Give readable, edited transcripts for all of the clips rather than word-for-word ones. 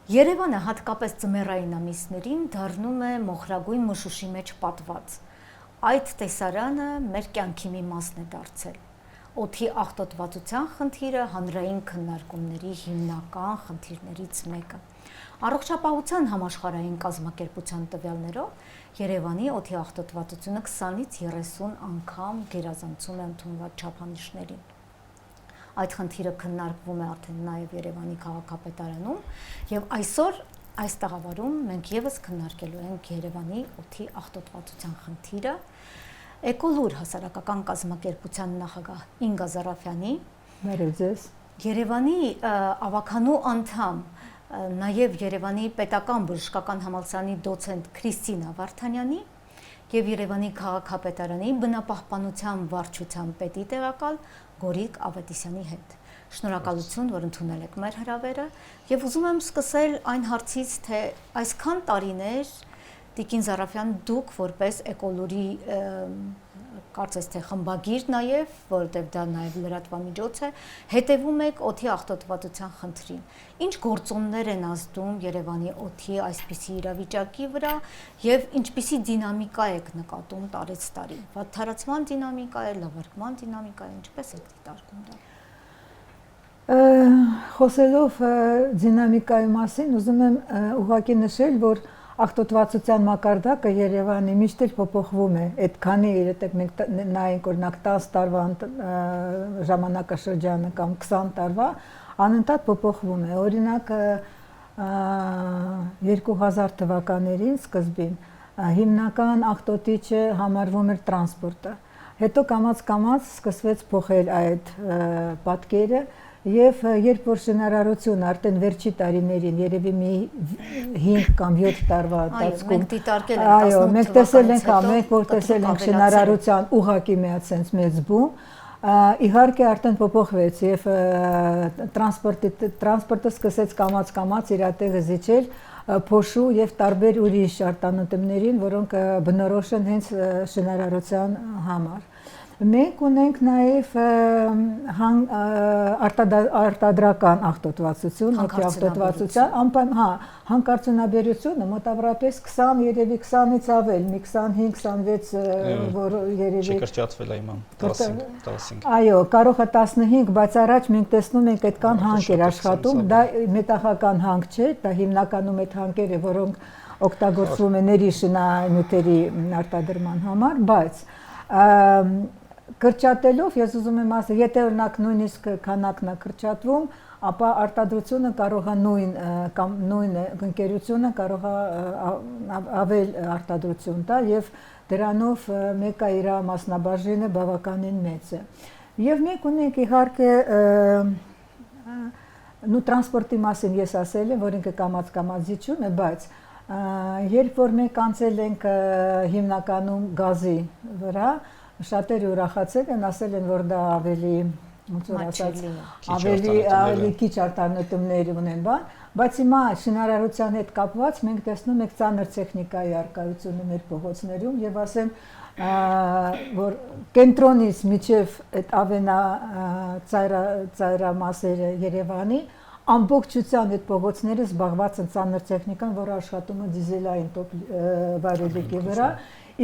Երևանը հատկապես ձմեռային ամիսներին դառնում է մոխրագույն մշուշի մեջ պատված։ Այդ տեսարանը մեր կյանքի մի մասն է դարձել։ Օդի աղտոտվածության խնդիրը հանրային քննարկումների հիմնական խնդիրներից մեկը։ Առողջապահության համաշխարհային կազմակերպության տվյալներով Երևանի օդի աղտոտվածությունը 20-ից 30 անգամ գերազանցում է ընդունված չափանիշներին։ Այդ խնդիրը քննարկվում է արդեն նաև Երևանի քաղաքապետարանում, եւ այսօր այս տաղավարում մենք եւս քննարկելու ենք Երևանի օդի աղտոտվածության խնդիրը Էկոլուր հասարակական կազմակերպության նախագահ Ինգա Զարաֆյանի, Երևանի ավականու անդամ, նաև Երևանի պետական բժշկական համալսարանի դոցենտ Քրիստինա Վարդանյանի եւ Երևանի քաղաքապետարանի բնապահպանության վարչության պետի տեղակալ Գորիկ Ավետիսյանի հետ։ Շնորհակալություն, որ ընդունել եք մեր հրավերը եւ ուզում եմ սկսել այն հարցից, թե այսքան տարիներ Տիկին Զարաֆյան դուք որպես Էկոլուրի կարծես թե խմբագիր նաև, որովհետև դա նաև լրատվամիջոց է, հետևում եք օդի աղտոտվածության խնդրին։ Ինչ գործոններ են ազդում Երևանի օդի այսպիսի իրավիճակի վրա եւ ինչպիսի դինամիկա եք նկատում տարեց տարի։ Վատթարացման դինամիկա է, լավարկման դինամիկա է, ինչպես եք դիտարկում դա։ Խոսելով դինամիկայի մասին, ուզում եմ ուղղակի նշել, որ աղտոտվածության մակարդակը Երևանի միշտ էլ փոփոխվում է, այդքանի երեք մենք նայենք օրինակ 10 տարվա ժամանակաշրջանը կամ 20 տարվա անընդհատ փոփոխվում է, օրինակ 2000 թվականներին սկզբին հիմնական աղտոտիչը համարվում էր տրանսպորտը, հետո կամաց սկսվեց փոխել այդ պատկերը Եվ երբ որ շինարարությունը արդեն վերջի տարիներին երևի մի 5 կամ 7 տարվա ընթացքում մենք տեսել ենք, մենք որ տեսել ենք շինարարության ուղղակի մեծ բում, իհարկե արդեն փոփոխվեց եւ տրանսպորտը սկսեց կամաց իր տեղը զիջել փոշու եւ տարբեր ուրիշ արտանետումներին, որոնք բնորոշ են հենց շինարարության համար։ Մենք ունենք նաև արտադրական աղտոտվածություն, հանքարդյունաբերությունը մոտավորապես 20 երևի 20-ից ավել, մի 25-26 որ երևի Շիկրճատվել է իմ 15։ Այո, կարող է 15, բայց առաջ մենք տեսնում ենք այդքան հանք էր աշխատում, դա մետաղական հանք չէ, դա հիմնականում այդ հանքերը, որոնք օգտագործվում են ներիշինանյութերի արտադրման համար, բայց կրճատելով, ես ուզում եմ ասել, եթե օրինակ նույնիսկ քանակն է կրճատվում, ապա արտադրությունը կարող է նույն ընկերությունը կարող է ավել արտադրություն տա եւ դրանով մեկը իր մասնաբաժինը բավականին մեծ է։ Եվ մենք ունենք իհարկե տրանսպորտի մասին ես ասել եմ, որ ինքը կամաց զիջում է, բայց երբ որ մենք անցել ենք հիմնականում գազի վրա, շատերը ուրախացել են, ասել են, որ դա ավելի քիչ արտանետումներ ունեն, բայց հիմա շինարարության հետ կապված մենք տեսնում ենք ծանր տեխնիկայի առկայությունը մեր փողոցներում եւ ասեմ, որ կենտրոնից մինչեւ այդ ավենա ծայրամասերը Երևանի ամբողջությամբ այդ փողոցները զբաղված են ծանր տեխնիկան, որը աշխատում է դիզելային վարելիքի վրա,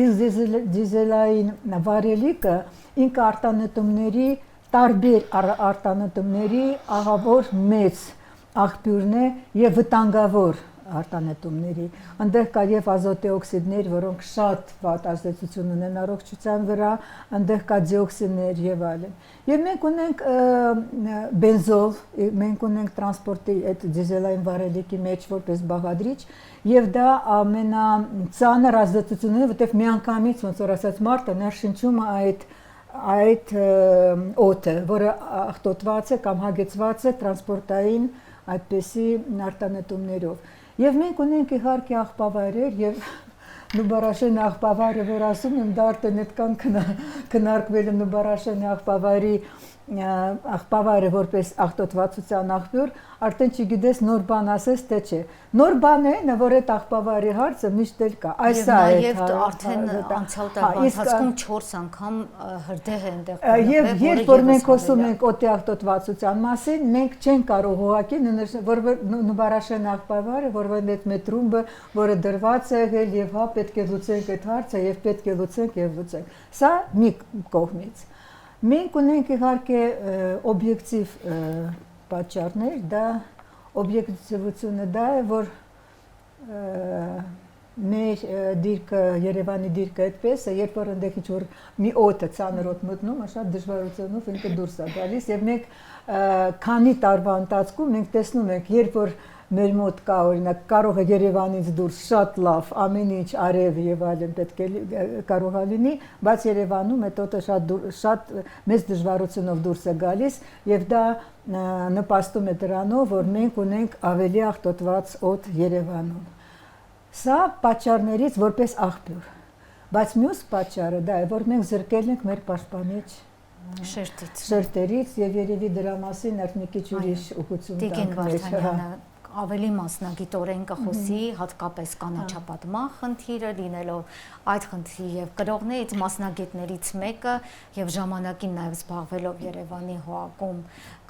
իսկ դիզելային վարելիքը ինքը արտանետումների տարբեր արտանետումների աղավոր մեծ աղբյուրն է եւ վտանգավոր արտանետումների։ Այնտեղ կա եւ ազոտի օքսիդներ, որոնք շատ վատ ազդեցություն ունեն առողջության վրա, այնտեղ կա դիօքսիններ եւ այլն։ Եվ մենք ունենք բենզոլ, մենք ունենք տրանսպորտի այդ դիզելային վարելիքի մեջ որպես բաղադրիչ, եւ դա ամենածանր ազդեցությունն է, որտեղ միանգամից ոնց որ ասած մարդը ներշնչում է այդ օդը, որը աղտոտված է կամ հագեցված է տրանսպորտային այդպիսի արտանետումներով։ Եվ մենք ունենք իհարկե աղբավայրեր եւ Նուբարաշեն աղբավայրը, որ ասում եմ, դա արդեն այդքան քննարկվել է Նուբարաշեն աղբավայրի աղբավարը որպես աղտոտվածության աղբյուր, արդեն չգիտես նոր բան ասես թե չէ։ Նոր բան է, որ այդ աղբավարի հարցը միշտ էլ կա։ Այս է եւ արդեն անցյալ տարվա ընթացքում 4 անգամ հրդեհ է այնտեղ։ Եվ երբ որ մենք խոսում ենք օդի աղտոտվածության մասին, մենք չենք կարող ուղղակի նվարաշեն աղբավարը, որովհետեւ այդ մետրումբը, որը դրված է եղել եւ հա պետք է լուծենք այդ հարցը եւ պետք է լուծենք եւ լուծենք։ Սա մի կողմից։ Մենք ունենք իհարկե օբյեկտիվ պատճառներ, դա օբյեկտիվությունը դա է, որ մեր դիրքը Երևանի դիրքը այդպես է, երբ որ այնտեղ ինչ-որ մի օդը ցաներ օդ մտնում, շատ դժվարությունով ինքը դուրս է գալիս եւ մենք քանի տարվա ընթացքում մենք տեսնում ենք, երբ որ մեր մոտ կա օրինակ կարող է Երևանից դուրս շատ լավ ամեն ինչ արև եւ այլն պետք է կարող է լինի, բայց Երևանում այդ օդը շատ մեծ դժվարությունով դուրս է գալիս եւ դա նպաստում է դրանով, որ մենք ունենք ավելի աղտոտված օդ Երևանում։ Սա պատճառներից որպես աղբյուր, բայց մյուս պատճառը դա է, որ մենք զրկել ենք մեր պաշտպանիչ շերտերից եւ երևի դրա մասին արդեն մի քիչ ուրիշ ուղղություն տանք ավելի մասնագիտորեն կխոսի հատկապես կանաչապատման խնդիրը լինելով այդ խնդրի եւ կրողներից մասնագետներից մեկը եւ ժամանակին նաեւ զբաղվելով Երևանի հողակում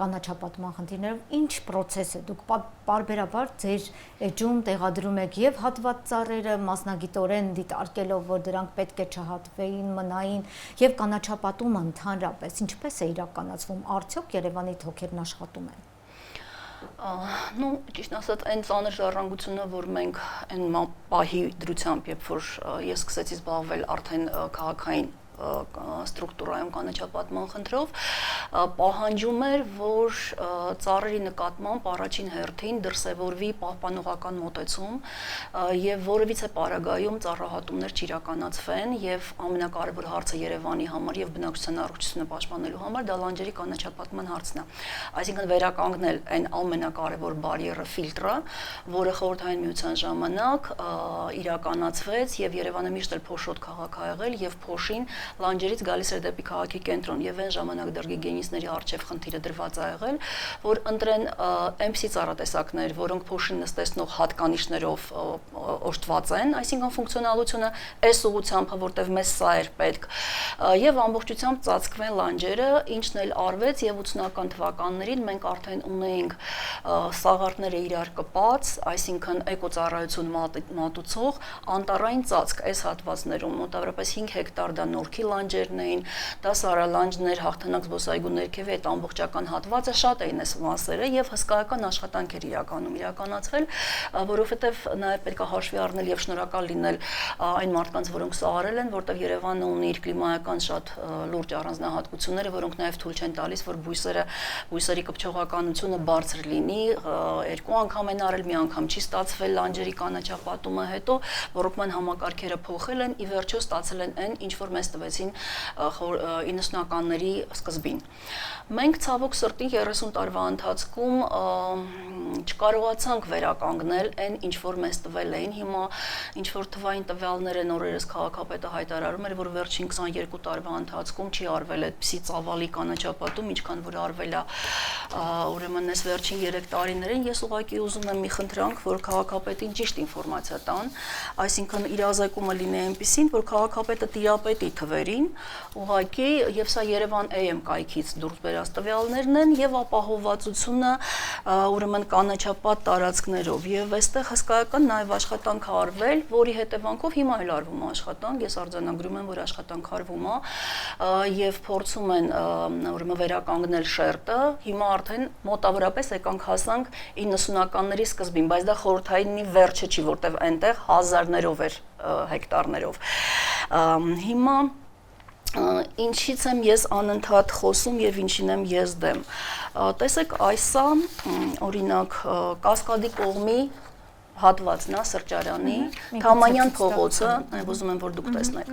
կանաչապատման խնդիրներով ինչ process է դուք բարբերաբար ձեր էջում տեղադրում եք եւ հատված ծառերը մասնագիտորեն դիտարկելով որ դրանք պետք է չհատվեին մնային եւ կանաչապատումը ընդհանրապես ինչպես է իրականացվում արդյոք Երևանի թոքերն աշխատում են Ну, ճիշտ ասած, այն ծանր ժառանգությունը, որ մենք այն պահի դրությամբ, երբ որ ես սկսեցի զբաղվել արդեն քաղաքային ստրուկտուրայում կանաչապատման խնդրով, պահանջում էր, որ ծառերի նկատմամբ առաջին հերթին դրսևորվի պահպանողական մոտեցում եւ որևիցե պարագայում ծառահատումներ չիրականացվեն եւ ամենակարևոր հարցը Երևանի համար եւ բնակչության առողջությունը պաշտպանելու համար դա լանջերի կանաչապատման հարցն է։ Այսինքն վերականգնել այն ամենակարևոր բարիերը ֆիլտրը, որը խորհրդային միության ժամանակ իրականացվեց եւ Երևանը միշտ էլ փոշոտ քաղաք ա եղել եւ փոշին լանջերից գալիս էր դեպի քաղաքի կենտրոն եւ այն ժամանակ դեռ գիգիենիստների արժեվ խնդիրը դրված ա եղել, որ ընտրեն MC ծառատեսակներ, որոնք փոշին նստեցնող հատկանիշներով օժտված են, այսինքն ֆունկցիոնալությունը այս ուղղությամբ, որտեղ մեզ սա էր պետք, եւ ամբողջությամբ ծածկվեն լանջերը, ինչն էլ արվեց եւ 80-ական թվականներին մենք արդեն ունեինք սաղարթները իրար կպած, այսինքն էկոծառայություն մատուցող անտառային ծածկ այս հատվածներում մոտավորապես 5 հեկտար դա Նորքի լանջերն էին, դա Սարալանջներ, Հաղթանակ զբոսայգու ներքևի այդ ամբողջական հատվածը շատ էին այս մասերը եւ հսկայական աշխատանք էր իրականացվել, որովհետեւ նաեւ պետք է հաշվի առնել եւ շնորհակալ լինել այն մարդկանց, որոնք սա արել են, որտեղ Երևանը ունի իր կլիմայական շատ լուրջ առանձնահատկությունները, որոնք նաեւ թույլ չեն տալիս, որ բույսերի կպչողականությունը բարձր լինի, երկու անգամ են արել, մի անգամ չի ստացվել լանջերի կանաչապատումը, հետո ռոռոկման համակարգերը փոխել են, ի վերջո ստացել են այն, ինչ որ մեզ տվեցին 90-ականների սկզբին։ Մենք ցավոք սրտի 30 տարվա ընթացքում չկարողացանք վերականգնել այն, ինչ որ մեզ տվել էին։ Հիմա ինչ որ թվային տվյալներ են օրերս քաղաքապետը հայտարարում էր, որ վերջին 22 տարվա ընթացքում չի արվել այդպիսի ծավալի կանաչապատում, ինչքան որ արվել է ուրեմն այս վերջին 3 տարիներին։ Ես ուղղակի ուզում եմ մի խնդրանք, որ քաղաքապետին ճիշտ ինֆորմացիա տան, այսինքն իրազեկումը լինի այնպիսին, որ քաղաքապետը տիրապետի թվերին, ուղղակի եւ սա Երևան AM կայքից դուրս բերած տվյալներն են եւ ապահովվածությունը ուրեմն կանաչապատ տարածքներով եւ այստեղ հսկայական նաեւ աշխատանք արվել, որի հետևանքով հիմա էլ արվում է աշխատանք, ես արձանագրում եմ, որ աշխատանք արվում է եւ փորձում են ուրեմն վերականգնել շերտը, հիմա արդեն մոտավորապես եկանք հասանք 90-ականների սկզբին, բայց դա խորհրդայինի վերջը չի, որտեղ այնտեղ հազարներով էր հեկտարներով։ Հիմա ինչից եմ ես անընդհատ խոսում եւ ինչին եմ ես դեմ։ Տեսեք, այսա օրինակ Կասկադի կողմի հատվածն է սրճարանի Թամանյան փողոցը, ուզում եմ որ դուք տեսնեք։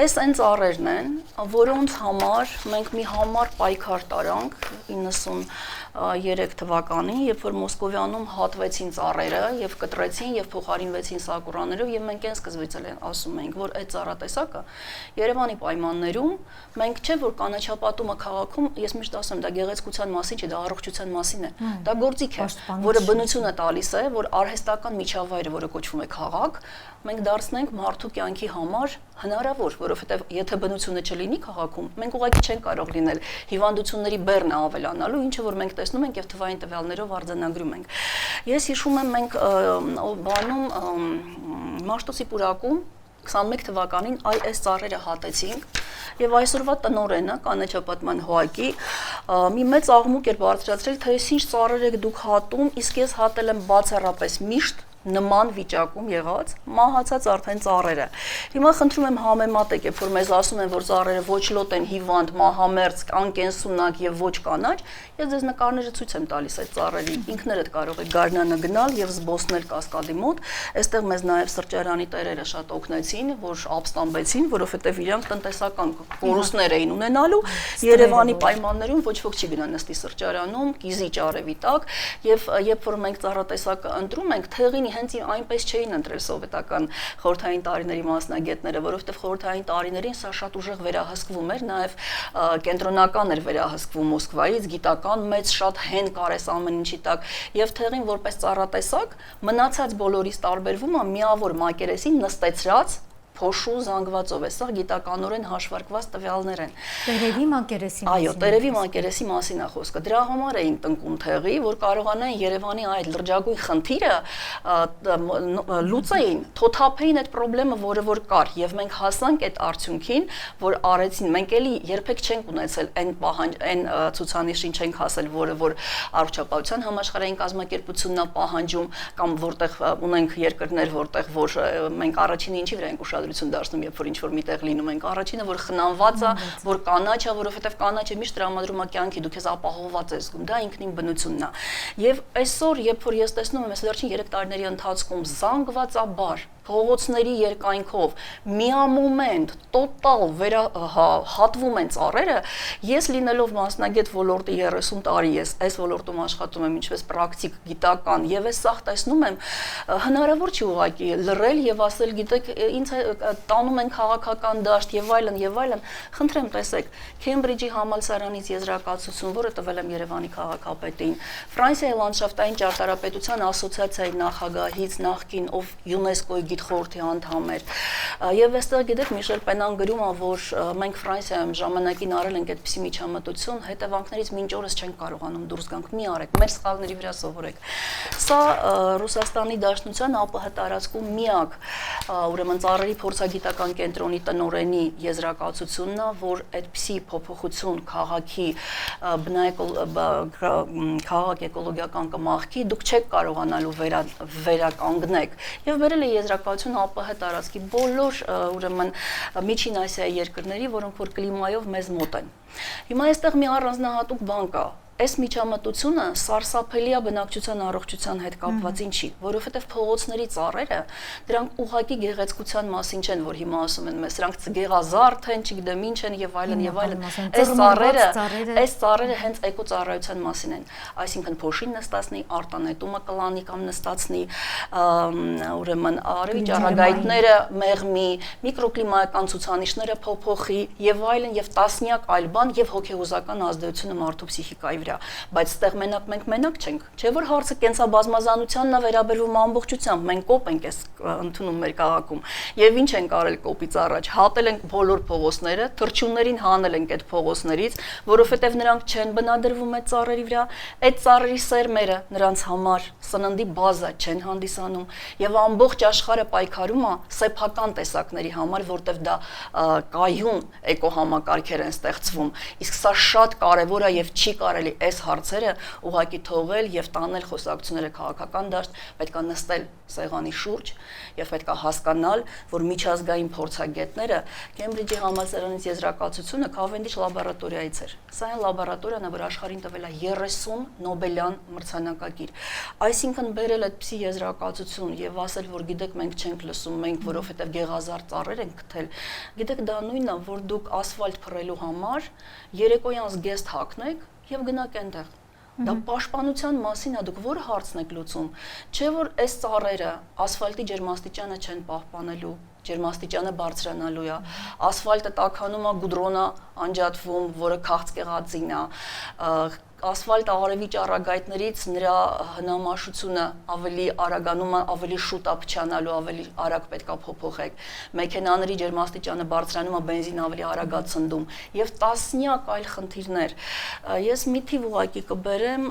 Այս այն ծառերն են, որոնց համար մենք մի համառ պայքար տարանք 93 թվականին, երբ որ Մոսկովյանում հատվեցին ծառերը եւ կտրեցին եւ փոխարինվեցին սակուրաներով եւ մենք այն սկզբից էլ ասում ենք, որ այդ ծառատեսակը Երևանի պայմաններում մենք չէ որ կանաչապատումը քաղաքում, ես միշտ ասում եմ, դա գեղեցկության մասին չէ, դա առողջության մասին է։ Դա գործիք է, որը բնությունը տալիս է, որ արհեստական միջավայրը, որը կոչվում է քաղաք, մենք դարձնենք մարդու կյանքի համար հնարավոր, որովհետև եթե բնությունը չլինի քաղաքում, մենք ուղղակի չենք կարող լինել։ Հիվանդությունների բեռն է ավելանալու, ինչը որ մենք տեսնում ենք եւ թվային տվյալներով արձանագրում ենք։ Ես հիշում եմ մենք բանում Մաշտոցի պուրակում 21 թվականին այս ծառերը հատեցինք եւ այսօրվա տնօրենը կանաչապատման հոակի մի մեծ աղմուկ էր բարձրացրել, թե ինչ ծառեր եք դուք հատում, իսկ ես հատել եմ բացառապես միշտ նման վիճակում եղած մահացած արդեն ծառերը։ Հիմա խնդրում եմ համեմատեք, երբ որ մեզ ասում են, որ ծառերը ոչ լոտ են, հիվանդ, մահամերձ, անկենսունակ եւ ոչ կանաչ, ես ձեզ նկարները ցույց եմ տալիս այդ ծառերի։ Ինքներդ կարող եք գարնանը գնալ եւ զբոսնել կասկադի մոտ։ Այստեղ մեզ նաեւ սրճարանի տերերը շատ օգնեցին, որ ապստամբեցին, որովհետեւ իրանք տնտեսական կորուստներ էին ունենալու։ Երևանի պայմաններում ոչ ոք չի գնա նստի սրճարանում, կիզի ճարևի տակ եւ երբ որ մենք ծառատեսակը ընտրում ենք, թեղին հենց այնպես չէին ընտրել սովետական խորհրդային տարիների մասնագետները, որովհետև խորհրդային տարիներին սա շատ ուժեղ վերահսկվում էր, նաև կենտրոնական էր վերահսկվում Մոսկվայից, գիտական մեծ շատ հեն կարես ամեն ինչի տակ, եւ թեղին որպես ծառատեսակ մնացած բոլորից տարբերվում է միավոր մակերեսին նստեցրած փոշու զանգվածով է, սա գիտականորեն հաշվարկված տվյալներ են։ Տերևի մակերեսի մասին։ Այո, տերևի մակերեսի մասին է խոսքը։ Դրա համար էին տնկում թեղի, որ կարողանային Երևանի այդ լրջագույն խնդիրը լուծեին, թոթափեին այդ խնդրեմը, որը որ կար, եւ մենք հասանք այդ արդյունքին, որ արեցին։ Մենք էլի երբեք չենք ունեցել այն ցուցանիշին չենք հասել, որը որ առողջապահության համաշխարհային կազմակերպությունն է պահանջում, կամ որտեղ ունենք երկրներ, որտեղ որ մենք առաջինը ինչի վրա ենք ուշադրություն դարձնում, երբ որ ինչ-որ միտեղ լինում ենք, առաջինը որ խնամված է, որ կանաչ է, որովհետև կանաչը միշտ տրամադրում է կյանքի, դուք ես ապահովված ես զգում, դա ինքնին բնությունն է։ Եւ այսօր, երբ որ ես տեսնում եմ այս վերջին 3 տարիների ընթացքում զանգվածաբար փողոցների երկայնքով միամոմենտ տոտալ հատվում են ծառերը, ես լինելով մասնագետ ոլորտի 30 տարի ես այս ոլորտում աշխատում եմ ինչպես պրակտիկ գիտական եւ այս սաղ տեսնում եմ հնարավոր չի ուղղակի լռել եւ ասել գիտեք ինձ տանում են քաղաքական դաշտ եւ այլն, խնդրեմ տեսեք Քեմբրիջի համալսարանից եզրակացություն, որը տվել եմ Երևանի քաղաքապետին, Ֆրանսիայի լանդշաֆտային ճարտարապետության ասոցիացիայի նախագահից նախկին ով ՅՈՒՆԵՍԿՕ-ի գիտխորհրդի անդամ էր եւ այստեղ գիտեք Միշել Պենան գրում է որ մենք Ֆրանսիայում ժամանակին արել ենք այդպիսի միջամտություն հետևանքներից մինչ օրս չենք կարողանում դուրս գանք մի արեք մեր սխալների վրա սովորեք սա Ռուսաստանի Դաշնության ԱՊՀ տարածքում միակ ուրեմն ծառերի փորձագիտական կենտրոնի տնօրենի եզրակացությունն է որ այդպիսի փոփոխություն քաղաքի քաղաք էկոլոգիական կմախքի դուք չեք կարողանալու վերականգնեք եւ վերել է եզրակացություն ԱՊՀ տարածքի բոլոր ուրեմն Միջին Ասիայի երկրների, որոնք որ կլիմայով մեզ մոտ են։ Հիմա այստեղ մի առանձնահատուկ բան կա։ Այս միջամտությունը սարսափելի է բնակչության առողջության հետ կապված ինչի, որովհետև փողոցների ծառերը դրանք ուղղակի գեղեցկության մասին չեն, որ հիմա ասում են մեզ, սրանք գեղազարդ են, չգիտեմ ինչ են եւ այլն։ Այս ծառերը հենց էկոծառայության մասին են, այսինքն փոշին նստացնի, արտանետումը կլանի կամ նստացնի, ուրեմն արևի ճառագայթները մեղմի, միկրոկլիմայական ցուցանիշները փոփոխի եւ այլն եւ տասնյակ այլ բան եւ հոգեհուզական ազդեցությունը մարդու պսիխիկայի վրա, բայց ստեղ մենք մենակ չենք, չէ՞ որ հարցը կենսաբազմազանությանն է վերաբերվում ամբողջությամբ, մենք կոպ ենք այս ընդունում մեր քաղաքում եւ ինչ ենք արել կոպից առաջ, հատել ենք բոլոր փողոցները, թռչուններին հանել ենք այդ փողոցներից, որովհետեւ նրանք չեն բնադրվում այդ ծառերի վրա, այդ ծառերի սերմերը նրանց համար սննդի բազա չեն հանդիսանում եւ ամբողջ աշխարհը պայքարում է սեփական տեսակների համար, որտեվ դա կայուն էկոհամակարգեր են ստեղծվում, իսկ սա շատ կարեւոր է եւ չի կարելի կարելի այս հարցերը ուղղակի թողել եւ տանել խոսակցությունները քաղաքական դաշտ, պետքա նստել սեղանի շուրջ եւ պետքա հասկանալ, որ միջազգային փորձագետները Քեմբրիջի համալսարանից եզրակացությունը Cavendish լաբորատորիայից էր։ Սա այն լաբորատորիան է, որ աշխարհին տվել է 30 Նոբելյան մրցանակակիր։ Այսինքն բերել այդպիսի եզրակացություն եւ ասել, որ գիտեք, մենք չենք լսում, մենք որովհետեւ գեղազար ծառեր ենք գտել։ Գիտեք, դա նույնն է, որ դուք ասֆալտ փռելու համար երեկոյան զգեստ հագնեք եւ գնաք այնտեղ։ Դա պաշտպանության մասին է, դուք որ հարցն եք լուծում։ Չէ որ այս ծառերը ասֆալտի ջերմաստիճանը չեն պահպանելու, ջերմաստիճանը բարձրանալու է, ասֆալտը տաքանում է, գուդրոնը անջատվում, որը քաղցկեղածին է, ասֆալտը արևի ճառագայթներից նրա հնամաշությունը ավելի արագանում է, ավելի շուտ է փչանալու, ավելի արագ պետքա փոփոխեք։ Մեքենաների ջերմաստիճանը բարձրանում է, բենզին ավելի արագ է ցնդում եւ տասնյակ այլ խնդիրներ։ Ես մի թիվ ուղղակի կբերեմ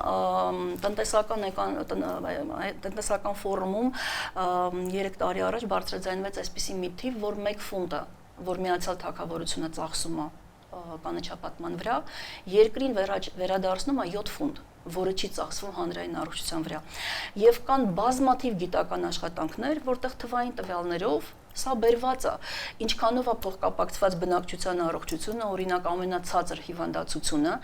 տնտեսական ֆորումում 3 տարի առաջ բարձրաձայնվեց այսպիսի մի թիվ, որ մեկ ֆունտը, որ Միացյալ Թագավորությունը ծախսում է կանաչապատման վրա, երկրին վերադարձնում է 7 ֆունտ, որը չի ծախսվում հանրային առողջության վրա։ Եվ կան բազմաթիվ գիտական աշխատանքներ, որտեղ թվային տվյալներով սա բերված է, ինչքանով է փոխկապակցված բնակչության առողջությունը, օրինակ ամենացածր հիվանդացությունը,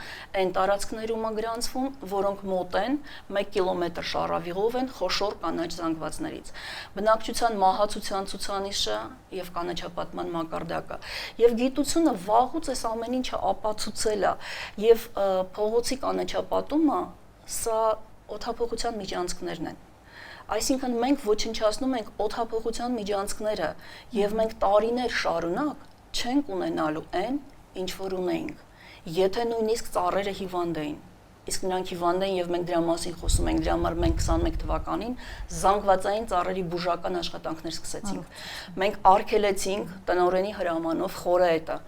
այն տարածքներում է գրանցվում, որոնք մոտ են 1 կիլոմետր շարավիղով են խոշոր կանաչ զանգվածներից։ Բնակչության մահացության ցուցանիշը եւ կանաչապատման մակարդակը։ Եվ գիտությունը վաղուց այս ամեն ինչը ապացուցել է եւ փողոցի կանաչապատումը սա օդափոխության միջանցքներն են։ Այսինքն մենք ոչնչացնում ենք օդափոխության միջանցքները եւ մենք տարիներ շարունակ չենք ունենալու այն, ինչ որ ունեինք։ Եթե նույնիսկ ծառերը հիվանդ էին, իսկ նրանք հիվանդ էին եւ մենք դրա մասին խոսում ենք, դրա համար մենք 21 թվականին զանգվածային ծառերի բուժական աշխատանքներ սկսեցինք։ Մենք արգելեցինք տնօրենի հրամանով խորհետը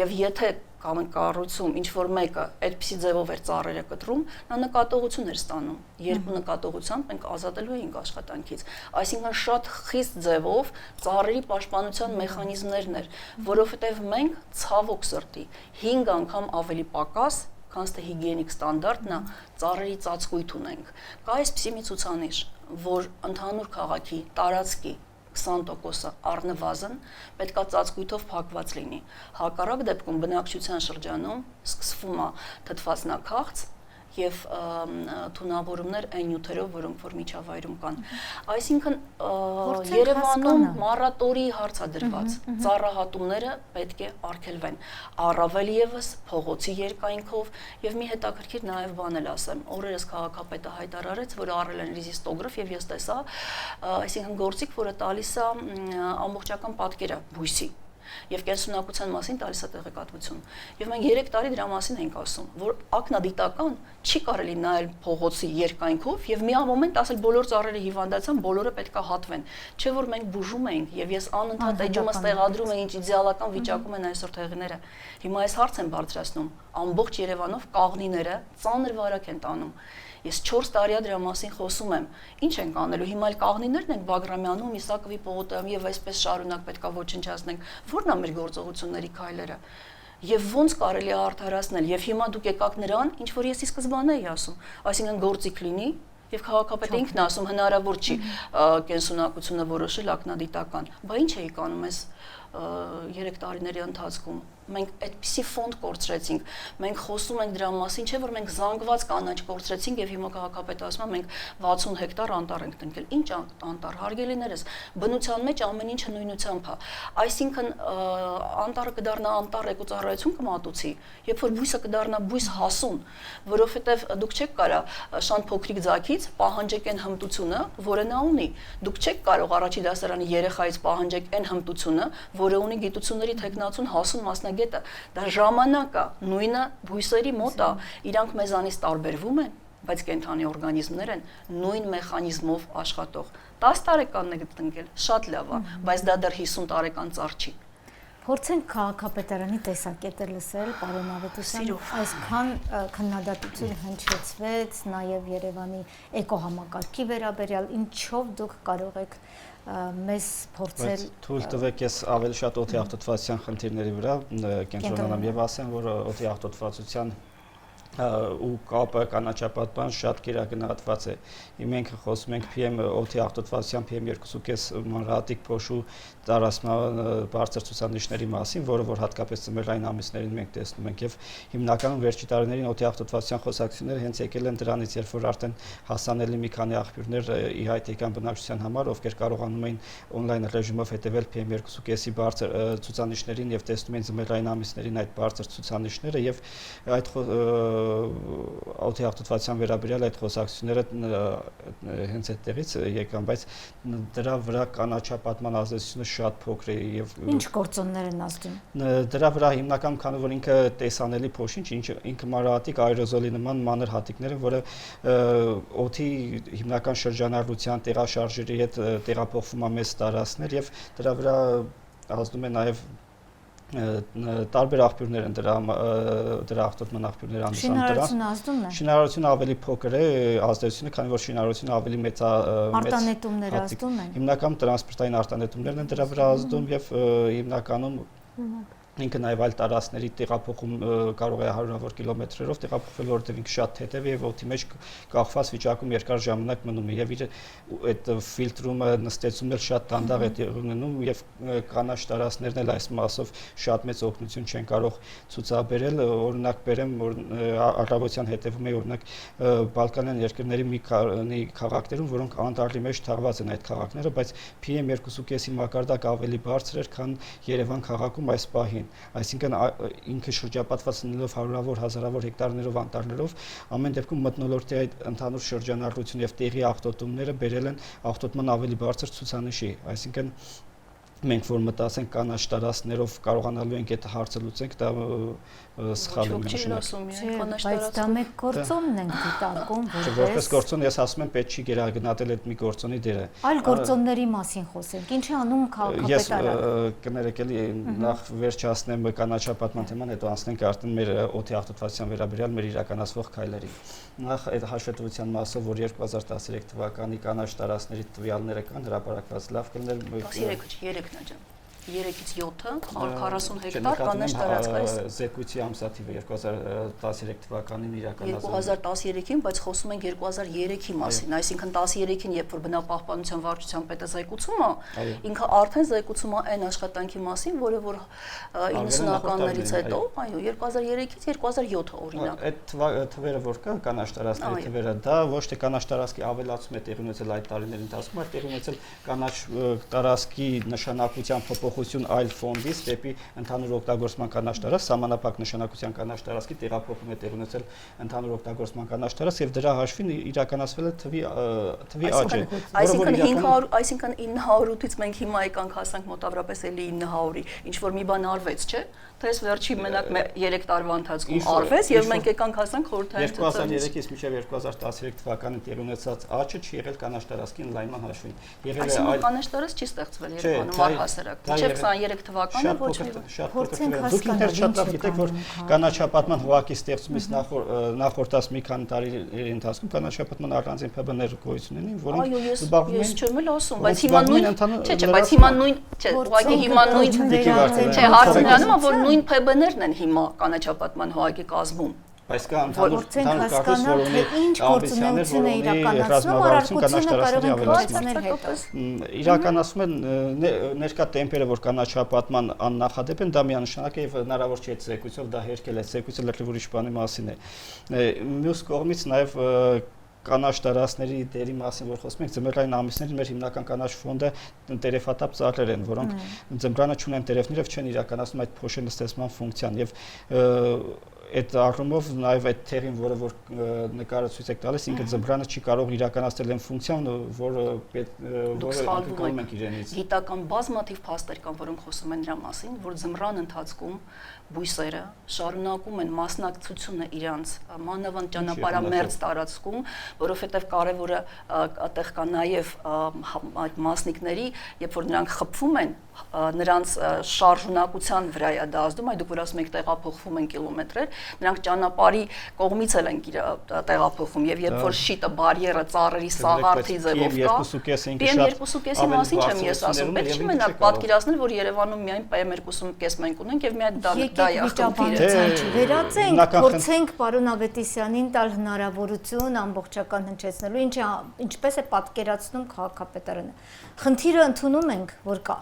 եւ եթե կառույցում ինչ որ մեկը այդպիսի ձևով էր ծառերը կտրում, նա նկատողություն էր ստանում։ Երկու նկատողությամբ մենք ազատելու էինք աշխատանքից։ Այսինքն շատ խիստ ձևով ծառերի պաշտպանության մեխանիզմներն էր, որովհետև մենք ցավոք սրտի 5 անգամ ավելի պակաս, քան թե հիգիենիկ ստանդարտն է, ծառերի ծածկույթ ունենք։ Կա այսպիսի մի ցուցանիշ, որ ընդհանուր քաղաքի տարածքի 20%-ը առնվազն պետքա ծածկույթով փակված լինի։ Հակառակ դեպքում բնակչության շրջանում սկսվում է թթվածնաքաղց եւ թունավորումներ այն նյութերով, որոնք որ միջավայրում կան։ Այսինքն Երևանում մառատորի հարց է դրված։ Ծառահատումները պետք է արգելվեն։ Առավել եւս փողոցի երկայնքով եւ մի հետաքրքիր նաեւ բան էլ ասեմ։ Օրերս քաղաքապետը հայտարարեց, որ առել են ռեզիստոգրաֆ եւ ես տեսա, այսինքն գործիք, որը տալիս է ամբողջական պատկերը բույսի եւ կենսունակության մասին տալիս է տեղեկատվություն։ Եվ մենք 3 տարի դրա մասին ենք ասում, որ ակնադիտական չի կարելի նայել փողոցի երկայնքով եւ մի ամոմենտ ասել բոլոր ծառերը հիվանդացան, բոլորը պետքա հատվեն։ Չէ որ մենք բուժում էինք եւ ես անընդհատ էջումս տեղադրում եմ ինչ իդեալական վիճակում են այսօր տեղիները։ Հիմա այս հարց են բարձրացնում։ Ամբողջ Երևանով կաղնիները ծանր վարակ են տանում։ Ես 4 տարի դրա մասին խոսում եմ։ Ինչ ենք անելու։ Հիմա էլ կաղնիներն ենք Բագրամյանում, Իսակովի Պողոտայում եւ այսպես շարունակ պետքա ոչնչացնենք։ Ո՞րն է մեր գործողությունների քայլերը։ Եվ ոնց կարելի է արդարացնել։ Եվ հիմա դուք եկաք նրան, ինչ որ ես ի սկզբանե էի ասում, այսինքն գործիք լինի եւ քաղաքապետը ինքն ասում հնարավոր չի կենսունակությունը որոշել ակնադիտական։ Բա ինչ էի կանում ես 3 տարիների ընթացքում։ Մենք այդպիսի ֆոնդ կորցրեցինք։ Մենք խոսում ենք դրա մասին, չէ՞ որ մենք զանգված կանաչ կորցրեցինք եւ հիմա քաղաքապետը ասում է մենք 60 հեկտար անտառ ենք տնկել։ Ինչ անտառ, հարգելիներս, բնության մեջ ամեն ինչը նույնությամբ է։ Այսինքն անտառը կդառնա անտառ էկոծառայություն կմատուցի, երբ որ բույսը կդառնա բույս հասուն, որովհետեւ դուք չեք կարա շան փոքրիկ ձագից պահանջեք այն հմտությունը, որը նա ունի։ Դուք չեք կարող առաջի դասարանի երեխայից պահանջեք այն հմտությունը, որը ունի գիտությունների տեխնացուն հասուն մասնագետը, դա ժամանակ է, նույնը բույսերի մոտ է, իրանք մեզանից տարբերվում են, բայց կենդանի օրգանիզմներ են նույն մեխանիզմով աշխատող։ 10 տարեկանն եք տնկել, շատ լավ է, բայց դա դեռ 50 տարեկան ծառ չի։ Փորձենք քաղաքապետարանի տեսակետը լսել, պարոն Ավետիսյան, այսքան քննադատություն հնչեցվեց նաև Երևանի էկոհամակարգի վերաբերյալ, ինչով դուք կարող եք մեզ փորձել թույլ տվեք ես ավելի շատ օդի աղտոտվածության խնդիրների վրա կենտրոնանամ եւ ասեմ, որ օդի աղտոտվածության ու կապը կանաչապատման շատ գերագնահատված է։ Մենք խոսում ենք PM օդի աղտոտվածության PM2.5 մանրահատիկ փոշու տարածման բարձր ցուցանիշների մասին, որը որ հատկապես ձմեռային ամիսներին մենք տեսնում ենք, եւ հիմնականում վերջի տարիներին օդի աղտոտվածության խոսակցությունները հենց եկել են դրանից, երբ որ արդեն հասանելի մի քանի աղբյուրներ ի հայտ եկան բնակչության համար, ովքեր կարողանում էին on-line ռեժիմով հետևել PM2.5-ի բարձր ցուցանիշներին եւ տեսնում էին ձմեռային ամիսներին այդ բարձր ցուցանիշները, եւ այդ օդի աղտոտվածության վերաբերյալ այդ խոսակցությունները հենց այդտեղից եկան, բայց դրա վրա կանաչապատման ազդեցությունը շատ փոքր է եւ ինչ գործոններ են ազդում։ Դրա վրա հիմնական քանի որ ինքը տեսանելի փոշի, ինքը մանրահատիկ աերոզոլի նման մանր հատիկներ են, որը օդի հիմնական շրջանառության տեղաշարժերի հետ տեղափոխվում է մեծ տարածքներ եւ դրա վրա ազդում է նաեւ տարբեր աղբյուրներ են դրա աղտոտման աղբյուրները Շինարարությունը ազդում է։ Շինարարությունը ավելի փոքր է ազդեցությունը, քանի որ շինարարությունը ավելի մեծ արտանետումներ ազդում են։ Հիմնականում տրանսպորտային արտանետումներն են դրա վրա ազդում եւ հիմնականում ինքը նաև այլ տարածքների տեղափոխում կարող է հարյուրավոր կիլոմետրերով տեղափոխվել, որովհետև ինքը շատ թեթև է եւ օդի մեջ կախված վիճակում երկար ժամանակ մնում է եւ իր այդ ֆիլտրումը նստեցումն էլ շատ դանդաղ է տեղի ունենում եւ կանաչ տարածքներն էլ այս մասով շատ մեծ օգնություն չեն կարող ցուցաբերել, օրինակ բերեմ, որ առավոտյան հետևում է օրինակ Բալկանյան երկրների մի քանի քաղաքներում, որոնք անդառի մեջ թաղված են այդ քաղաքները, բայց PM2.5-ի մակարդակ ավելի բարձր էր, քան Երևան քաղաքում այս պահին։ Այսինքն ինքը շրջապատված լինելով հարյուրավոր հազարավոր հեկտարներով անտառներով ամեն դեպքում մթնոլորտի այդ ընդհանուր շրջանառություն եւ տեղի աղտոտումները բերել են աղտոտման ավելի բարձր ցուցանիշի, այսինքն մենք որ մտածենք կանաչ տարածքներով կարողանալու ենք այդ հարցը լուծենք, դա սխալ է մենշնակ։ Բայց դա մեկ գործոնն ենք դիտարկում, որպես գործոն ես ասում եմ պետք չի գերագնահատել այդ մի գործոնի դերը։ Այլ գործոնների մասին խոսենք։ Ինչ է անում քաղաքապետարանը։ Ես կներեք էլի նախ վերջացնեմ կանաչապատման թեման, հետո անցնենք արդեն մեր օդի աղտոտվածության վերաբերյալ մեր իրականացվող քայլերին։ Նախ այդ հաշվետվության մասով, որ 2013 թվականի կանաչ տարածքների տվյալները կան, հրապարակված լավ կլիներ 3-ից 7-ը 40 հեկտար կանաչ տարածքais զեկույցի ամսաթիվը 2013 թվականին իրականացվել 2013-ին, բայց խոսում ենք 2003-ի մասին, այսինքն 13-ին, երբ որ բնապահպանության վարչության պետը զեկուցում է, ինքը արդեն զեկուցում է այն աշխատանքի մասին, որը որ 90-ականներից հետո, այո, 2003-ից 2007-ը օրինակ։ Այդ թվերը որ կա կանաչ տարածքների թվերը, դա ոչ թե կանաչ տարածքի ավելացում է տեղի ունեցել այդ տարիների ընթացքում, այլ տեղի ունեցել կանաչ տարածքի նշանակության փոփոխություն այլ ֆոնդից դեպի ընդհանուր օգտագործման կանաչ տարածք, սահմանափակ նշանակության կանաչ տարածքի տեղափոխում է տեղի ունեցել ընդհանուր օգտագործման կանաչ տարածք եւ դրա հաշվին իրականացվել է թվի աճ է։ Այսինքն 900-ից մենք հիմա եկանք հասանք մոտավորապես էլի 900-ի, ինչ որ մի բան արվեց, չէ՞։ Թե այս վերջի մենակ 3 տարվա ընթացքում արվեց եւ մենք եկանք հասանք խորհրդային 2003-ից մինչեւ 2013 թվականին տեղի ունեցած աճը չի եղել կանաչ տարածքի ընդլայնման հաշվին։ Եղել է այլ կանաչ տարածք չի ստեղծվել Երևանում առհասարակ։ Մինչեւ 23 թվականը ոչ մի դուք ինքներդ շատ լավ գիտեք, որ կանաչապատման հողակի ստեղծումից նախորդած մի քանի տարիների ընթացքում կանաչապատման առանձին ՓԲ-ներ գոյություն ունեն, որոնք զբաղվում են։ Ես չեմ էլ ասում, բայց հիմա նույն, չէ, բայց հիմա նույն, չէ, ուղղակի հիմա նույն, չէ, հարցը նրանում է, որ նույն ՓԲ-ներն են հիմա կանաչապատման հողակի կազմում։ Բայց կա ընդհանուր կառույց, որ ունի ինչ գործունեություն է իրականացնում, առարկությունը կարող են քվացնել հետո։ Իրականացում են ներկա տեմպերը, որ կանաչապատման աննախադեպ են, դա միանշանակ է եւ հնարավոր չէ այդ զեկույցով դա հերքել, այդ զեկույցը լրիվ ուրիշ բանի մասին է։ Մյուս կողմից նաեւ կանաչ տարածքների դերի մասին որ խոսում ենք, ձմեռային ամիսներին մեր հիմնական կանաչ ֆոնդը տերևատապ ծառեր են, որոնք ձմռանը չունեն տերևներ եւ չեն իրականացնում այդ փոշի նստեցման ֆունկցիան եւ այդ առումով նաև այդ թերին, որը նկարը ցույց եք տալիս, ինքը ձմռանը չի կարող իրականացնել այն ֆունկցիան, որը ակնկալում ենք իրենից։ Գիտական բազմաթիվ փաստեր կան, որոնք խոսում են դրա մասին, որ ձմռան ընթացքում բույսերը շարունակում են մասնակցությունը իրանց մանավանդ ճանապարհամերձ տարածքում, որովհետև կարևորը այդտեղ կա նաև այդ մասնիկների, երբ որ նրանք խփվում են, նրանց շարժունակության վրա է դա ազդում, այ դուք որ ասում եք տեղափոխվում են կիլոմետրեր, նրանք ճանապարհի կողմից էլ են տեղափոխում եւ երբ որ շիտը բարիերը ծառերի սաղարթի ձևով կա PM2.5-ի մասին չեմ ես ասում, պետք չի մենակ պատկերացնել, որ Երևանում միայն PM2.5 մենք ունենք եւ միայն դա է ախտոտիրը։ Վերածենք, փորձենք պարոն Ավետիսյանին տալ հնարավորություն ամբողջական հնչեցնելու, ինչպես է պատկերացնում քաղաքապետարանը։ Խնդիրը ընդունում ենք, որ կա։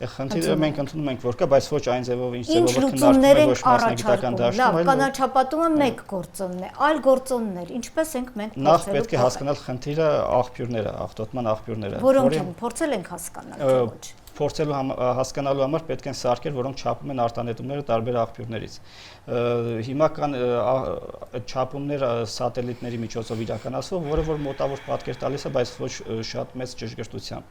Խնդիրը մենք ընդունում ենք, որ կա, բայց ոչ այն ձևով, ինչ Ինչ ձևով լուծումներ են ոչ մասնագիտական դաշտում, այլ կանաչապատումը մեկ գործոնն է, այլ գործոններ, ինչպես ենք մենք նախ պետք է հասկանալ խնդիրը աղբյուրները, աղտոտման աղբյուրները, որոնք են փորձել ենք հասկանալ, թե ոչ։ Փորձելու հասկանալու համար պետք են սարքեր, որոնք չափում են արտանետումները տարբեր աղբյուրներից։ Հիմա կան չափումներ սատելիտների միջոցով իրականացվող, որը որ մոտավոր պատկեր տալիս է, բայց ոչ շատ մեծ ճշգրտությամբ։